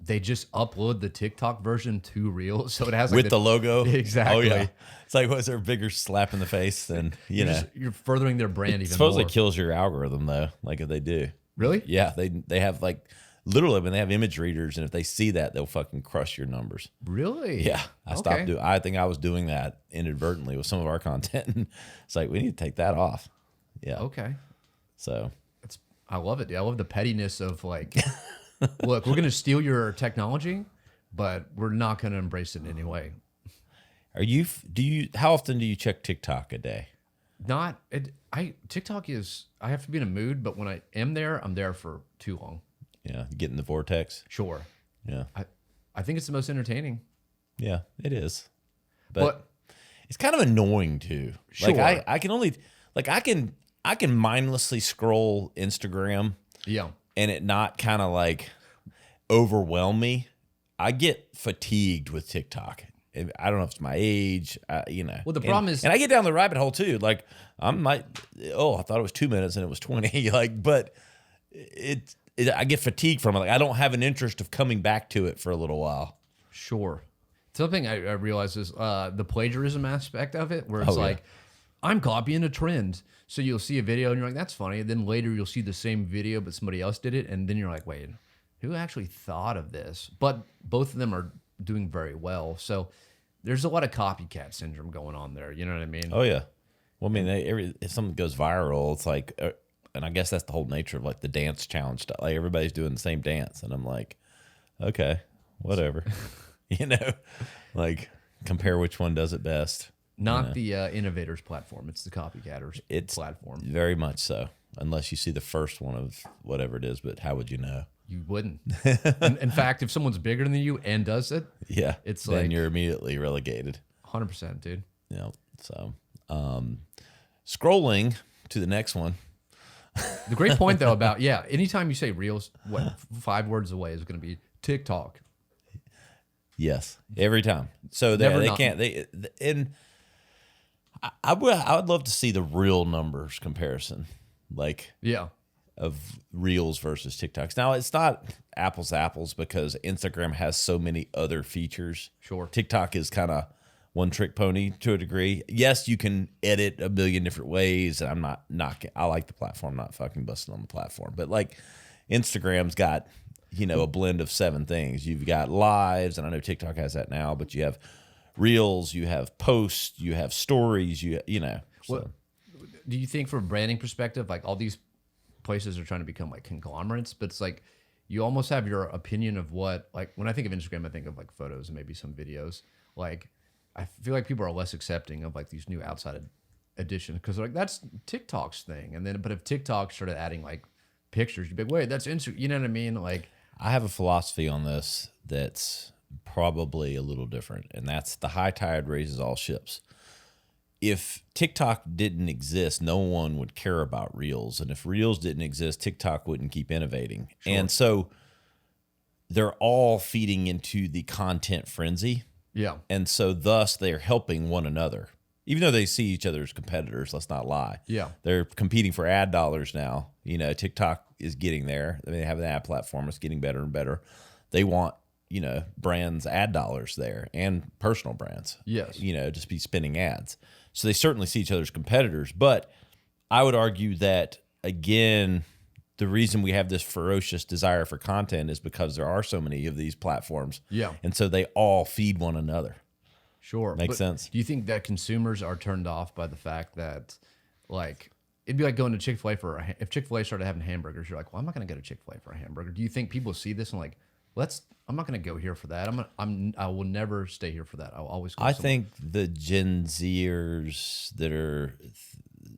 [SPEAKER 1] they just upload the TikTok version to Reels, so it has like
[SPEAKER 2] with the logo.
[SPEAKER 1] Exactly.
[SPEAKER 2] Oh yeah. It's like, was there a bigger slap in the face than
[SPEAKER 1] you're furthering their brand even
[SPEAKER 2] supposedly
[SPEAKER 1] more.
[SPEAKER 2] kills your algorithm though. Like if they do.
[SPEAKER 1] Really?
[SPEAKER 2] Yeah. They have like literally when they have image readers, and if they see that, they'll fucking crush your numbers.
[SPEAKER 1] Really?
[SPEAKER 2] Yeah. I think I was doing that inadvertently with some of our content. And it's like, we need to take that off. Yeah.
[SPEAKER 1] Okay.
[SPEAKER 2] So
[SPEAKER 1] I love it. Dude. I love the pettiness of like, look, we're going to steal your technology, but we're not going to embrace it in any way.
[SPEAKER 2] How often do you check TikTok a day?
[SPEAKER 1] TikTok is, I have to be in a mood, but when I am there, I'm there for too long.
[SPEAKER 2] Yeah. Get in the vortex.
[SPEAKER 1] Sure.
[SPEAKER 2] Yeah.
[SPEAKER 1] I think it's the most entertaining.
[SPEAKER 2] Yeah, it is. But it's kind of annoying too.
[SPEAKER 1] Sure.
[SPEAKER 2] Like I can only like I can mindlessly scroll Instagram.
[SPEAKER 1] Yeah.
[SPEAKER 2] And it not kind of like overwhelm me. I get fatigued with TikTok. I don't know if it's my age,
[SPEAKER 1] Well, the problem is,
[SPEAKER 2] and I get down the rabbit hole too. Like I thought it was 2 minutes and it was 20. Like, but I get fatigued from it. Like I don't have an interest of coming back to it for a little while.
[SPEAKER 1] Sure. Something I realize is the plagiarism aspect of it, where it's like, I'm copying a trend. So you'll see a video and you're like, that's funny. And then later you'll see the same video, but somebody else did it. And then you're like, wait, who actually thought of this? But both of them are doing very well. So there's a lot of copycat syndrome going on there. You know what I mean?
[SPEAKER 2] Oh, yeah. Well, I mean, if something goes viral, it's like, and I guess that's the whole nature of like the dance challenge stuff. Like everybody's doing the same dance. And I'm like, okay, whatever. Like compare which one does it best.
[SPEAKER 1] Not the innovators platform. It's the copycatters platform.
[SPEAKER 2] Very much so. Unless you see the first one of whatever it is, but how would you know?
[SPEAKER 1] You wouldn't. In fact, if someone's bigger than you and does it, it's
[SPEAKER 2] then
[SPEAKER 1] like
[SPEAKER 2] you're immediately relegated.
[SPEAKER 1] 100%, dude.
[SPEAKER 2] Yeah. So, scrolling to the next one.
[SPEAKER 1] The great point though about anytime you say Reels, 5 words away is going to be TikTok.
[SPEAKER 2] Yes, every time. So they can't. I would love to see the real numbers comparison, like of Reels versus TikToks. Now it's not apples to apples because Instagram has so many other features.
[SPEAKER 1] Sure,
[SPEAKER 2] TikTok is kind of one trick pony to a degree. Yes, you can edit a million different ways. I'm not knocking. I like the platform, not fucking busting on the platform. But like Instagram's got a blend of 7 things. You've got lives, and I know TikTok has that now, but you have Reels, you have posts, you have stories, So.
[SPEAKER 1] What, do you think from a branding perspective, like all these places are trying to become like conglomerates, but it's like you almost have your opinion of what, like when I think of Instagram, I think of like photos and maybe some videos. Like I feel like people are less accepting of like these new outside additions because like that's TikTok's thing. And then, but if TikTok started adding like pictures, you'd be like, wait, that's Instagram. You know what I mean? Like
[SPEAKER 2] I have a philosophy on this that's probably a little different, and that's the high tide raises all ships. If TikTok didn't exist, no one would care about Reels. And if Reels didn't exist, TikTok wouldn't keep innovating. Sure. And so they're all feeding into the content frenzy.
[SPEAKER 1] Yeah.
[SPEAKER 2] And so thus they're helping one another. Even though they see each other as competitors, let's not lie.
[SPEAKER 1] Yeah.
[SPEAKER 2] They're competing for ad dollars now. TikTok is getting there. They have an ad platform. It's getting better and better. They want, brands ad dollars there and personal brands.
[SPEAKER 1] Yes.
[SPEAKER 2] Just be spinning ads. So they certainly see each other as competitors. But I would argue that, again, the reason we have this ferocious desire for content is because there are so many of these platforms.
[SPEAKER 1] Yeah.
[SPEAKER 2] And so they all feed one another.
[SPEAKER 1] Sure.
[SPEAKER 2] Makes sense.
[SPEAKER 1] Do you think that consumers are turned off by the fact that, like, it'd be like going to Chick-fil-A if Chick-fil-A started having hamburgers, you're like, well, I'm not going to go to Chick-fil-A for a hamburger. Do you think people see this and like, I'm not going to go here for that. I will never stay here for that. I'll always go
[SPEAKER 2] I think the Gen Zers that are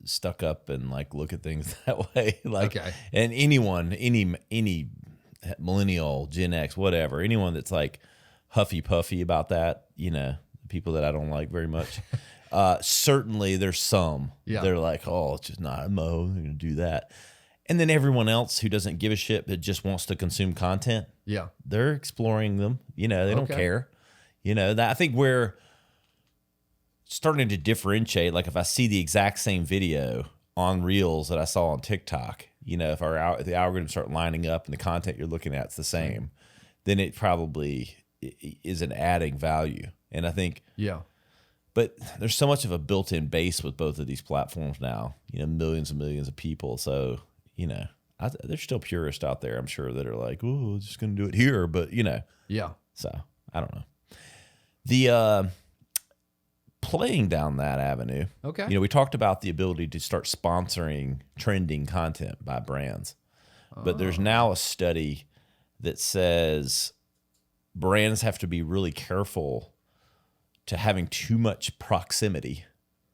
[SPEAKER 2] stuck up and like look at things that way, like,
[SPEAKER 1] okay.
[SPEAKER 2] And any millennial, Gen X, whatever, anyone that's like huffy puffy about that, people that I don't like very much. Certainly there's some.
[SPEAKER 1] Yeah.
[SPEAKER 2] They're like, oh, it's just not a mo. I'm going to do that. And then everyone else who doesn't give a shit but just wants to consume content,
[SPEAKER 1] Yeah.
[SPEAKER 2] they're exploring them. You know, they don't
[SPEAKER 1] Okay.
[SPEAKER 2] care. You know, that I think we're starting to differentiate. Like if I see the exact same video on Reels that I saw on TikTok, you know, if the algorithms start lining up and the content you're looking at is the same, then it probably isn't adding value. And I think,
[SPEAKER 1] Yeah.
[SPEAKER 2] but there's so much of a built-in base with both of these platforms now, you know, millions and millions of people. So, you know, there's still purists out there, I'm sure, that are like, oh, just going to do it here. But, you know,
[SPEAKER 1] Yeah.
[SPEAKER 2] so I don't know. The playing down that avenue,
[SPEAKER 1] Okay.
[SPEAKER 2] you know, we talked about the ability to start sponsoring trending content by brands. But there's now a study that says brands have to be really careful to having too much proximity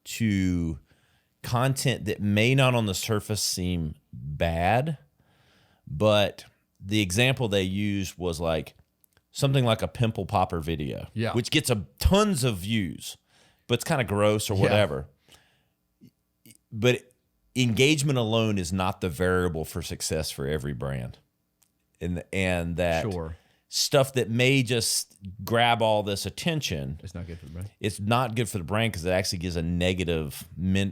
[SPEAKER 2] to content that may not on the surface seem bad, but the example they used was like something like a pimple popper video, which gets tons of views, but it's kind of gross or whatever. But engagement alone is not the variable for success for every brand. And that stuff that may just grab all this attention,
[SPEAKER 1] it's not good for the brand.
[SPEAKER 2] It's not good for the brand because it actually gives a negative,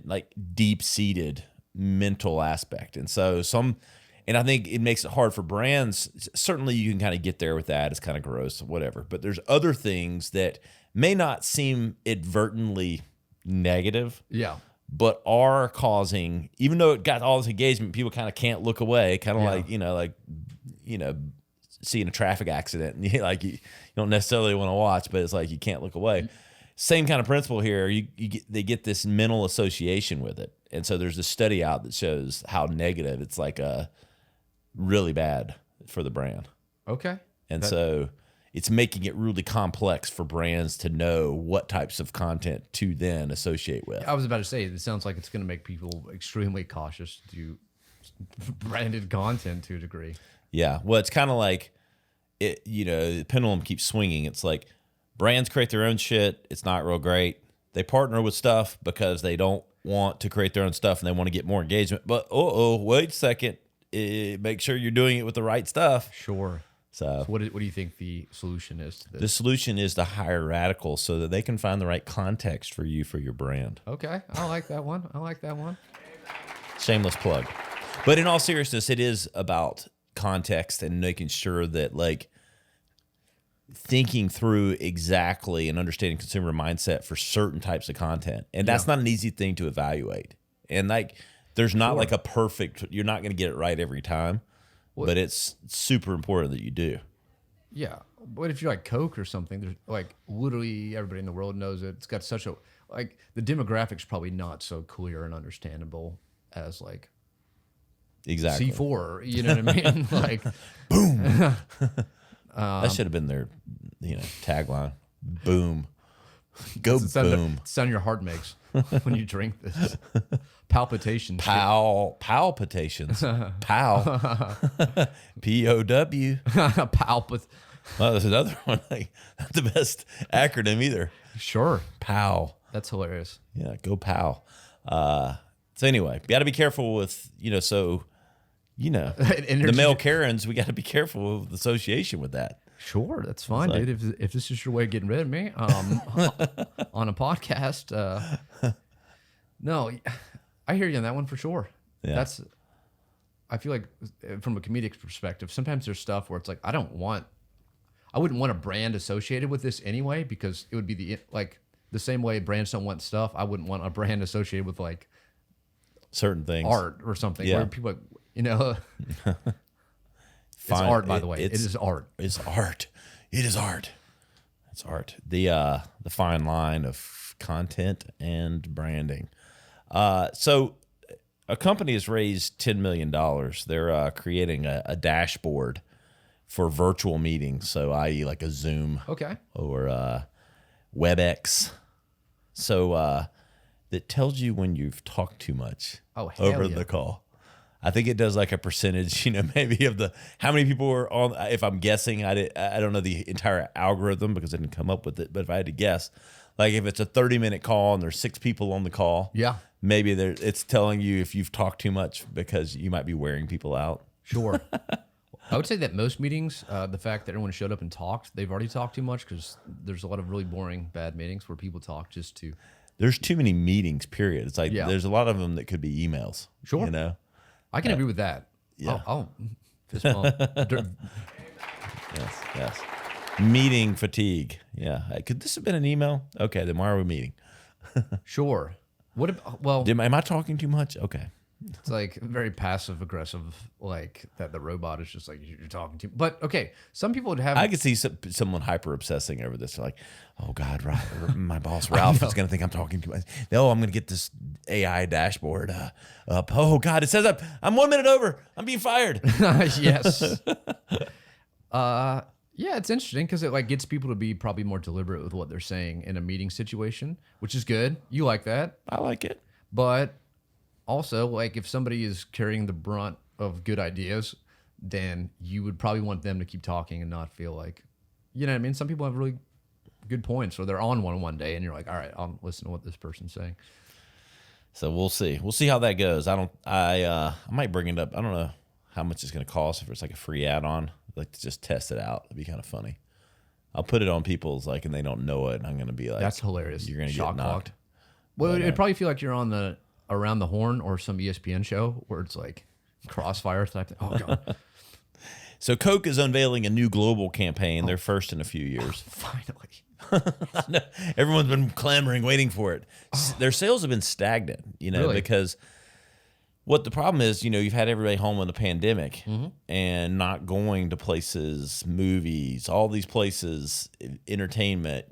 [SPEAKER 2] like deep-seated mental aspect. And so and I think it makes it hard for brands. Certainly you can kind of get there with that. It's kind of gross, whatever. But there's other things that may not seem advertently negative.
[SPEAKER 1] Yeah.
[SPEAKER 2] But are causing, even though it got all this engagement, people kind of can't look away. Kind of like seeing a traffic accident, and you don't necessarily want to watch, but it's like you can't look away. Same kind of principle here. They get this mental association with it, and so there's a study out that shows how negative it's like really bad for the brand.
[SPEAKER 1] Okay.
[SPEAKER 2] And so it's making it really complex for brands to know what types of content to then associate with.
[SPEAKER 1] I was about to say, it sounds like it's going to make people extremely cautious to do branded content to a degree.
[SPEAKER 2] Yeah. Well, it's kind of like, the pendulum keeps swinging. It's like brands create their own shit. It's not real great. They partner with stuff because they don't want to create their own stuff and they want to get more engagement. But, wait a second. Make sure you're doing it with the right stuff.
[SPEAKER 1] Sure. So what do you think the solution is to this?
[SPEAKER 2] The solution is to hire radicals so that they can find the right context for you for your brand.
[SPEAKER 1] Okay. I like that one.
[SPEAKER 2] Shameless plug. But in all seriousness, it is about context and making sure that like thinking through exactly and understanding consumer mindset for certain types of content. And that's not an easy thing to evaluate. And like there's not like a perfect, you're not going to get it right every time. But it's super important that you do.
[SPEAKER 1] Yeah. But if you're like Coke or something, there's like literally everybody in the world knows it. It's got such a, like the demographics probably not so clear and understandable as like
[SPEAKER 2] exactly
[SPEAKER 1] C4, you know what I mean? Like
[SPEAKER 2] boom. That should have been their, tagline. Boom. Go boom.
[SPEAKER 1] Sound your heart makes when you drink this. Palpitations.
[SPEAKER 2] Palpitations. Pow. P-O-W.
[SPEAKER 1] Palpit.
[SPEAKER 2] Well, there's another one. Like, not the best acronym either.
[SPEAKER 1] Sure.
[SPEAKER 2] Pow.
[SPEAKER 1] That's hilarious.
[SPEAKER 2] Yeah, go pow. So anyway, you got to be careful with, the male Karens, we got to be careful with the association with that.
[SPEAKER 1] Sure, that's fine, dude. If this is your way of getting rid of me on a podcast, no, I hear you on that one for sure. Yeah. I feel like from a comedic perspective, sometimes there's stuff where it's like I wouldn't want a brand associated with this anyway because it would be the same way brands don't want stuff. I wouldn't want a brand associated with like
[SPEAKER 2] certain things,
[SPEAKER 1] art or something. Yeah. Where people, it's art, by the way. It is art.
[SPEAKER 2] It's art. It is art. It's art. The fine line of content and branding. So a company has raised $10 million. They're creating a dashboard for virtual meetings. So i.e. like a Zoom or WebEx. So that tells you when you've talked too much over the call. I think it does like a percentage, maybe of how many people were on. If I'm guessing, I don't know the entire algorithm because I didn't come up with it. But if I had to guess, Like if it's a 30-minute call and there's 6 people on the call,
[SPEAKER 1] Yeah.
[SPEAKER 2] maybe it's telling you if you've talked too much because you might be wearing people out.
[SPEAKER 1] Sure. I would say that most meetings, the fact that everyone showed up and talked, they've already talked too much because there's a lot of really boring, bad meetings where people talk just to.
[SPEAKER 2] There's too many meetings, period. It's like
[SPEAKER 1] Yeah.
[SPEAKER 2] there's a lot of them that could be emails.
[SPEAKER 1] Sure.
[SPEAKER 2] You know?
[SPEAKER 1] I can agree with that.
[SPEAKER 2] Yeah.
[SPEAKER 1] I'll fist bump.
[SPEAKER 2] Yes. Meeting fatigue. Yeah. Could this have been an email? Okay, then why are we meeting?
[SPEAKER 1] Sure. What about, well,
[SPEAKER 2] Am I talking too much? Okay.
[SPEAKER 1] it's like very passive aggressive, like that the robot is just like, you're talking to. But okay, some people would have.
[SPEAKER 2] I could see someone hyper obsessing over this. Like, oh God, my boss Ralph is going to think I'm talking too much. No, I'm going to get this AI dashboard up. Oh God, it says I'm 1 minute over. I'm being fired.
[SPEAKER 1] Yes. Yeah, it's interesting because it like gets people to be probably more deliberate with what they're saying in a meeting situation, which is good. You like that.
[SPEAKER 2] I like it.
[SPEAKER 1] But also, like if somebody is carrying the brunt of good ideas, then you would probably want them to keep talking and not feel like, you know what I mean? Some people have really good points, or they're on one day, and you're like, all right, I'll listen to what this person's saying.
[SPEAKER 2] So we'll see. We'll see how that goes. I might bring it up. I don't know how much it's going to cost if it's like a free add-on. I'd like to just test it out. It'd be kind of funny. I'll put it on people's like, and they don't know it. And I'm going to be like,
[SPEAKER 1] that's hilarious.
[SPEAKER 2] You're going to
[SPEAKER 1] Shock
[SPEAKER 2] get knocked.
[SPEAKER 1] clocked. Well, it'd probably feel like you're on the Around the Horn or some ESPN show where it's like crossfire type thing. Oh God.
[SPEAKER 2] So Coke is unveiling a new global campaign. Their first in a few years.
[SPEAKER 1] Finally.
[SPEAKER 2] Everyone's been clamoring, waiting for it. Their sales have been stagnant,
[SPEAKER 1] Really?
[SPEAKER 2] because what the problem is, you've had everybody home in the pandemic and not going to places, movies, all these places, entertainment,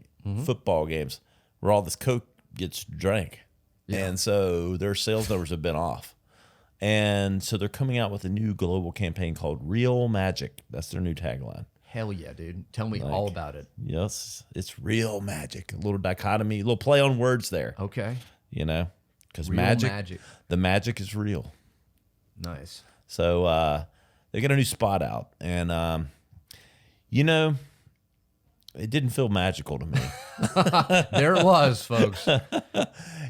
[SPEAKER 2] football games, where all this Coke gets drank. Yeah. And so their sales numbers have been off. And so they're coming out with a new global campaign called Real Magic. That's their new tagline.
[SPEAKER 1] Hell yeah, dude. Tell me all about it.
[SPEAKER 2] Yes, it's real magic. A little dichotomy, a little play on words there.
[SPEAKER 1] Okay.
[SPEAKER 2] Because
[SPEAKER 1] Real
[SPEAKER 2] magic, the magic is real.
[SPEAKER 1] Nice.
[SPEAKER 2] So they got a new spot out. And, it didn't feel magical to me.
[SPEAKER 1] There it was, folks.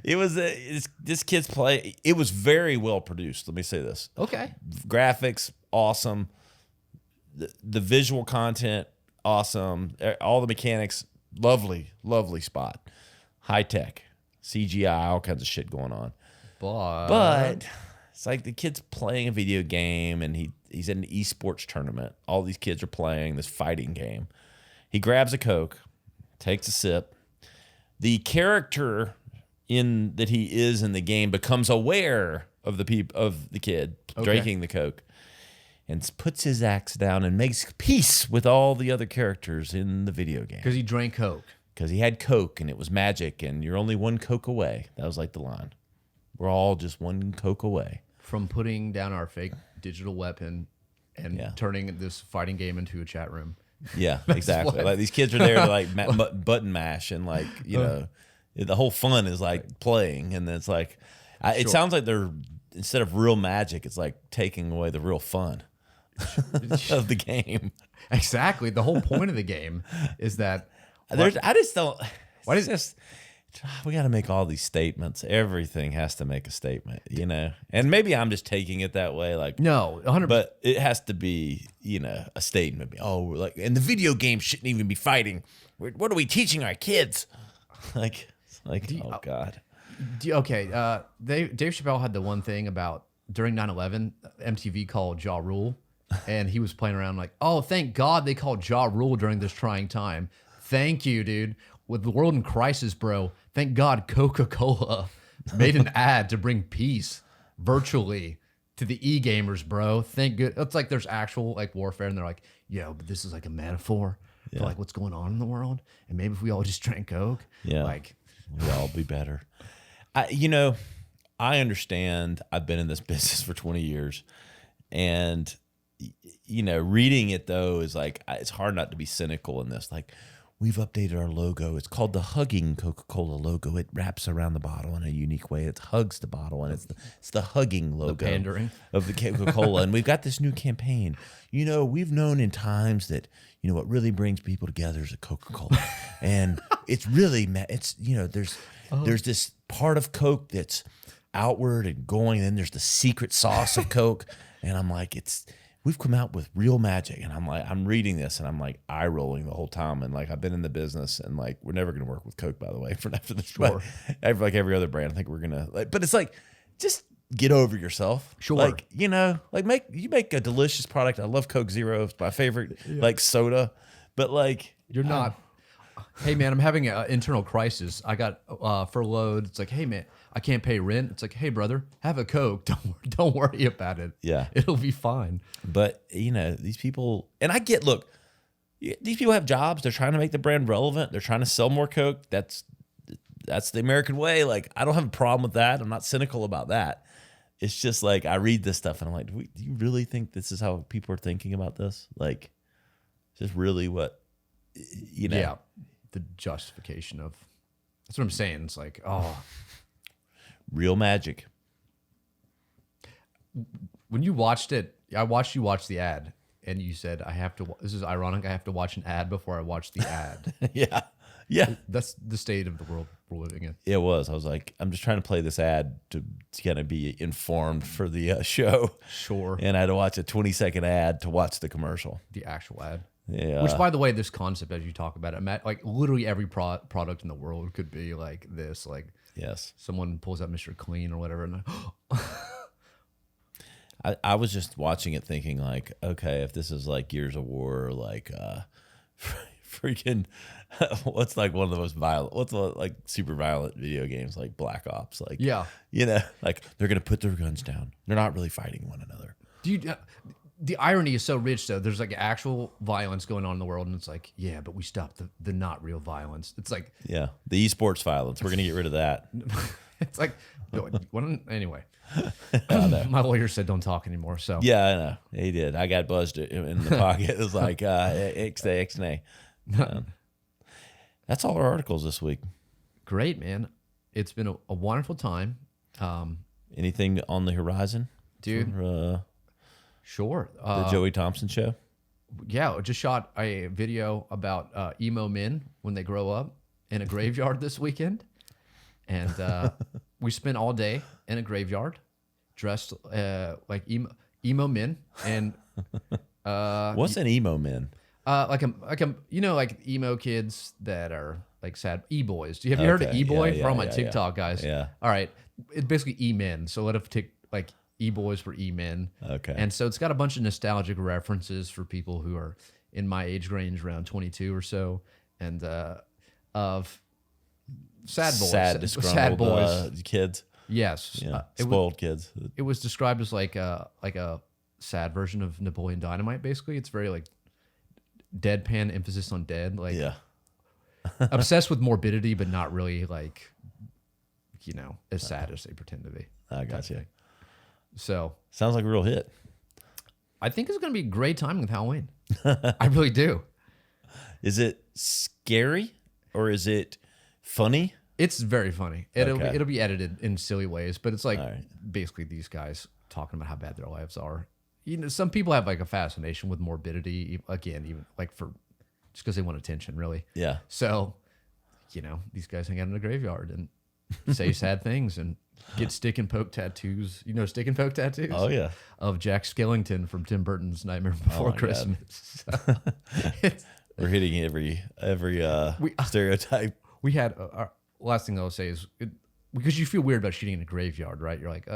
[SPEAKER 2] It was this kid's play. It was very well produced. Let me say this.
[SPEAKER 1] Okay.
[SPEAKER 2] Graphics, awesome. The visual content, awesome. All the mechanics, lovely spot. High tech, CGI, all kinds of shit going on. But it's like the kid's playing a video game and he's in an esports tournament. All these kids are playing this fighting game. He grabs a Coke, takes a sip. The character that he is in the game becomes aware of the kid drinking the Coke, and puts his axe down and makes peace with all the other characters in the video game.
[SPEAKER 1] Because he drank Coke.
[SPEAKER 2] Because he had Coke and it was magic, and you're only one Coke away. That was like the line. We're all just one Coke away
[SPEAKER 1] From putting down our fake digital weapon and turning this fighting game into a chat room.
[SPEAKER 2] Yeah, exactly. Like these kids are there to like button mash and like, the whole fun is like playing. And then it's like, it sounds like they're, instead of real magic, it's like taking away the real fun of the game.
[SPEAKER 1] Exactly. The whole point of the game is that.
[SPEAKER 2] I just don't. Why does this? We got to make all these statements. Everything has to make a statement, And maybe I'm just taking it that way, like
[SPEAKER 1] no, 100%.
[SPEAKER 2] But it has to be, a statement. Oh, like, and the video game shouldn't even be fighting. What are we teaching our kids? Oh God.
[SPEAKER 1] Okay, Dave Chappelle had the one thing about during 9/11, MTV called Ja Rule, and he was playing around like, oh, thank God they called Ja Rule during this trying time. Thank you, dude. With the world in crisis, bro. Thank God Coca-Cola made an ad to bring peace virtually to the e-gamers, bro. Thank good. It's like there's actual like warfare, and they're like, yo, but this is like a metaphor for like what's going on in the world, and maybe if we all just drank Coke,
[SPEAKER 2] like we'd all be better. I understand. I've been in this business for 20 years, and reading it though is like it's hard not to be cynical in this. Like, we've updated our logo. It's called the Hugging Coca-Cola logo. It wraps around the bottle in a unique way. It hugs the bottle, and it's the Hugging logo
[SPEAKER 1] pandering
[SPEAKER 2] of the Coca-Cola. And we've got this new campaign. We've known in times that what really brings people together is a Coca-Cola, and it's really there's this part of Coke that's outward and going, and then there's the secret sauce of Coke, and I'm like, we've come out with real magic, and I'm reading this, and I'm like eye rolling the whole time, and like I've been in the business, and like we're never gonna work with Coke, by the way, for after this.
[SPEAKER 1] Sure.
[SPEAKER 2] Like every other brand, I think we're gonna but it's like just get over yourself.
[SPEAKER 1] Sure.
[SPEAKER 2] Like make a delicious product. I love Coke Zero. It's my favorite like soda, but like
[SPEAKER 1] you're not. Hey man, I'm having an internal crisis. I got furloughed. It's like, hey man, I can't pay rent. It's like, hey brother, have a Coke. Don't worry about it.
[SPEAKER 2] Yeah,
[SPEAKER 1] it'll be fine.
[SPEAKER 2] But these people, and I get, look, these people have jobs. They're trying to make the brand relevant. They're trying to sell more Coke. That's the American way. Like, I don't have a problem with that. I'm not cynical about that. It's just like I read this stuff and I'm like, do you really think this is how people are thinking about this? Like, is this really what
[SPEAKER 1] Yeah, the justification of. That's what I'm saying. It's like,
[SPEAKER 2] real magic.
[SPEAKER 1] When you watched it, I watched you watch the ad, and you said, "I have to." This is ironic. I have to watch an ad before I watch the ad.
[SPEAKER 2] Yeah.
[SPEAKER 1] That's the state of the world we're living in.
[SPEAKER 2] It was. I was like, I'm just trying to play this ad to kind of be informed for the show.
[SPEAKER 1] Sure.
[SPEAKER 2] And I had to watch a 20-second ad to watch the commercial.
[SPEAKER 1] The actual ad.
[SPEAKER 2] Yeah.
[SPEAKER 1] Which, by the way, this concept, as you talk about it, like literally every product in the world could be like this. Like,
[SPEAKER 2] yes,
[SPEAKER 1] someone pulls out Mr. Clean or whatever, and
[SPEAKER 2] I was just watching it thinking like, okay, if this is like Gears of War, or like freaking what's like one of the most violent, what's like super violent video games like Black Ops, like like they're gonna put their guns down. They're not really fighting one another.
[SPEAKER 1] The irony is so rich, though. There's like actual violence going on in the world, and it's like, yeah, but we stopped the not real violence. It's like,
[SPEAKER 2] the esports violence. We're gonna get rid of that.
[SPEAKER 1] It's like, anyway. My lawyer said don't talk anymore. So
[SPEAKER 2] yeah, I know he did. I got buzzed in the pocket. It was like ixnay. That's all our articles this week.
[SPEAKER 1] Great, man. It's been a wonderful time.
[SPEAKER 2] Anything on the horizon,
[SPEAKER 1] dude?
[SPEAKER 2] For,
[SPEAKER 1] sure.
[SPEAKER 2] The Joey Thompson show.
[SPEAKER 1] Yeah, I just shot a video about emo men when they grow up in a graveyard this weekend, and we spent all day in a graveyard dressed like emo men. And
[SPEAKER 2] what's an emo man?
[SPEAKER 1] Like emo kids that are like sad e-boys. Have you heard of e-boy? For all my TikTok guys.
[SPEAKER 2] Yeah.
[SPEAKER 1] All right. It's basically e-men. So let it take like e-boys for e-men.
[SPEAKER 2] Okay.
[SPEAKER 1] And so it's got a bunch of nostalgic references for people who are in my age range, around 22 or so, and of sad boys. Sad boys.
[SPEAKER 2] Kids.
[SPEAKER 1] Yes.
[SPEAKER 2] Yeah. Spoiled kids.
[SPEAKER 1] It was described as like a sad version of Napoleon Dynamite, basically. It's very like deadpan, emphasis on dead, like obsessed with morbidity, but not really like, as sad as they pretend to be.
[SPEAKER 2] I got you.
[SPEAKER 1] So
[SPEAKER 2] sounds like a real hit.
[SPEAKER 1] I think it's going to be a great time with Halloween. I really do.
[SPEAKER 2] Is it scary or is it funny?
[SPEAKER 1] It's very funny. It'll be edited in silly ways, but it's like basically these guys talking about how bad their lives are. Some people have like a fascination with morbidity, again, even like just because they want attention, really.
[SPEAKER 2] Yeah.
[SPEAKER 1] So, these guys hang out in a graveyard and say sad things and get stick and poke tattoos. Stick and poke tattoos?
[SPEAKER 2] Oh, yeah.
[SPEAKER 1] Of Jack Skellington from Tim Burton's Nightmare Before Christmas. So,
[SPEAKER 2] we're hitting every stereotype.
[SPEAKER 1] We had, last thing I'll say is, because you feel weird about shooting in a graveyard, right? You're like,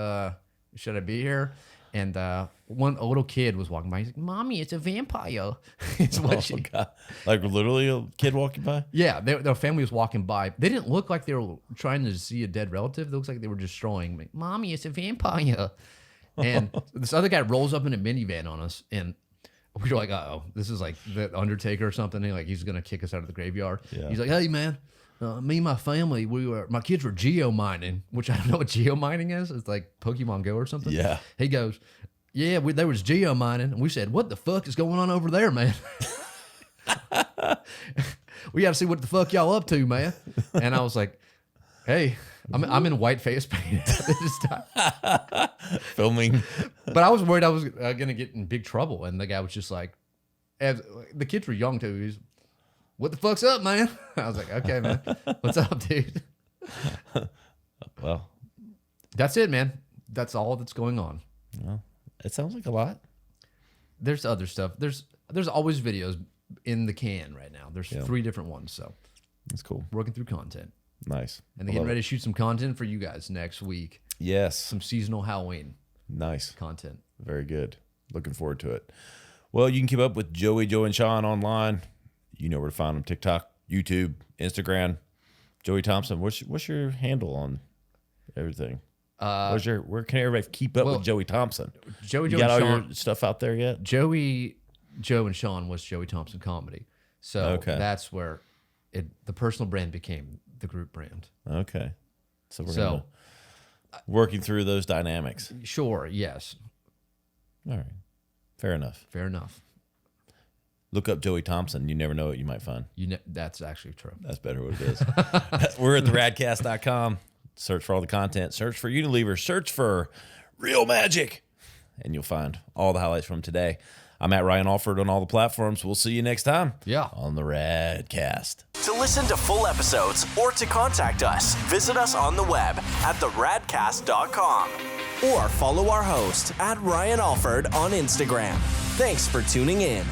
[SPEAKER 1] should I be here? And a little kid was walking by. He's like, "Mommy, it's a vampire." It's what
[SPEAKER 2] God. Like literally a kid walking by?
[SPEAKER 1] Yeah, their family was walking by. They didn't look like they were trying to see a dead relative. It looks like they were destroying. Like, "Mommy, it's a vampire." And this other guy rolls up in a minivan on us, and we were like, "Uh-oh, this is like the Undertaker or something." And he's gonna kick us out of the graveyard. Yeah. He's like, "Hey, man. Me and my family, my kids were geo-mining," which I don't know what geo-mining is. It's like Pokemon Go or something.
[SPEAKER 2] Yeah.
[SPEAKER 1] He goes, "Yeah, they was geo-mining." And we said, "What the fuck is going on over there, man?" We got to see what the fuck y'all up to, man. And I was like, hey, I'm in white face paint at this time.
[SPEAKER 2] Filming.
[SPEAKER 1] But I was worried I was going to get in big trouble. And the guy was just like, the kids were young too. He's, what the fuck's up, man? I was like, okay, man. What's up, dude?
[SPEAKER 2] Well,
[SPEAKER 1] that's it, man. That's all that's going on.
[SPEAKER 2] Well, it sounds like a lot.
[SPEAKER 1] There's other stuff. There's always videos in the can right now. There's 3 different ones. So
[SPEAKER 2] that's cool.
[SPEAKER 1] Working through content.
[SPEAKER 2] Nice.
[SPEAKER 1] And then getting ready to shoot some content for you guys next week.
[SPEAKER 2] Yes.
[SPEAKER 1] Some seasonal Halloween.
[SPEAKER 2] Nice.
[SPEAKER 1] Content.
[SPEAKER 2] Very good. Looking forward to it. Well, you can keep up with Joey, Joe, and Sean online. You know where to find them. TikTok, YouTube, Instagram. Joey Thompson, what's your handle on everything? Where can everybody keep up with Joey Thompson?
[SPEAKER 1] Joey,
[SPEAKER 2] you
[SPEAKER 1] Joe,
[SPEAKER 2] got all
[SPEAKER 1] Sean,
[SPEAKER 2] your stuff out there yet?
[SPEAKER 1] Joey, Joe, and Sean was Joey Thompson Comedy. So that's where the personal brand became the group brand.
[SPEAKER 2] Okay. So we're working through those dynamics.
[SPEAKER 1] Sure, yes.
[SPEAKER 2] All right. Fair enough.
[SPEAKER 1] Fair enough.
[SPEAKER 2] Look up Joey Thompson. You never know what you might find.
[SPEAKER 1] That's actually true.
[SPEAKER 2] That's better what it is. We're at theradcast.com. Search for all the content. Search for Unilever. Search for Real Magic. And you'll find all the highlights from today. I'm at Ryan Alford on all the platforms. We'll see you next time.
[SPEAKER 1] Yeah.
[SPEAKER 2] On the Radcast.
[SPEAKER 3] To listen to full episodes or to contact us, visit us on the web at theradcast.com or follow our host at Ryan Alford on Instagram. Thanks for tuning in.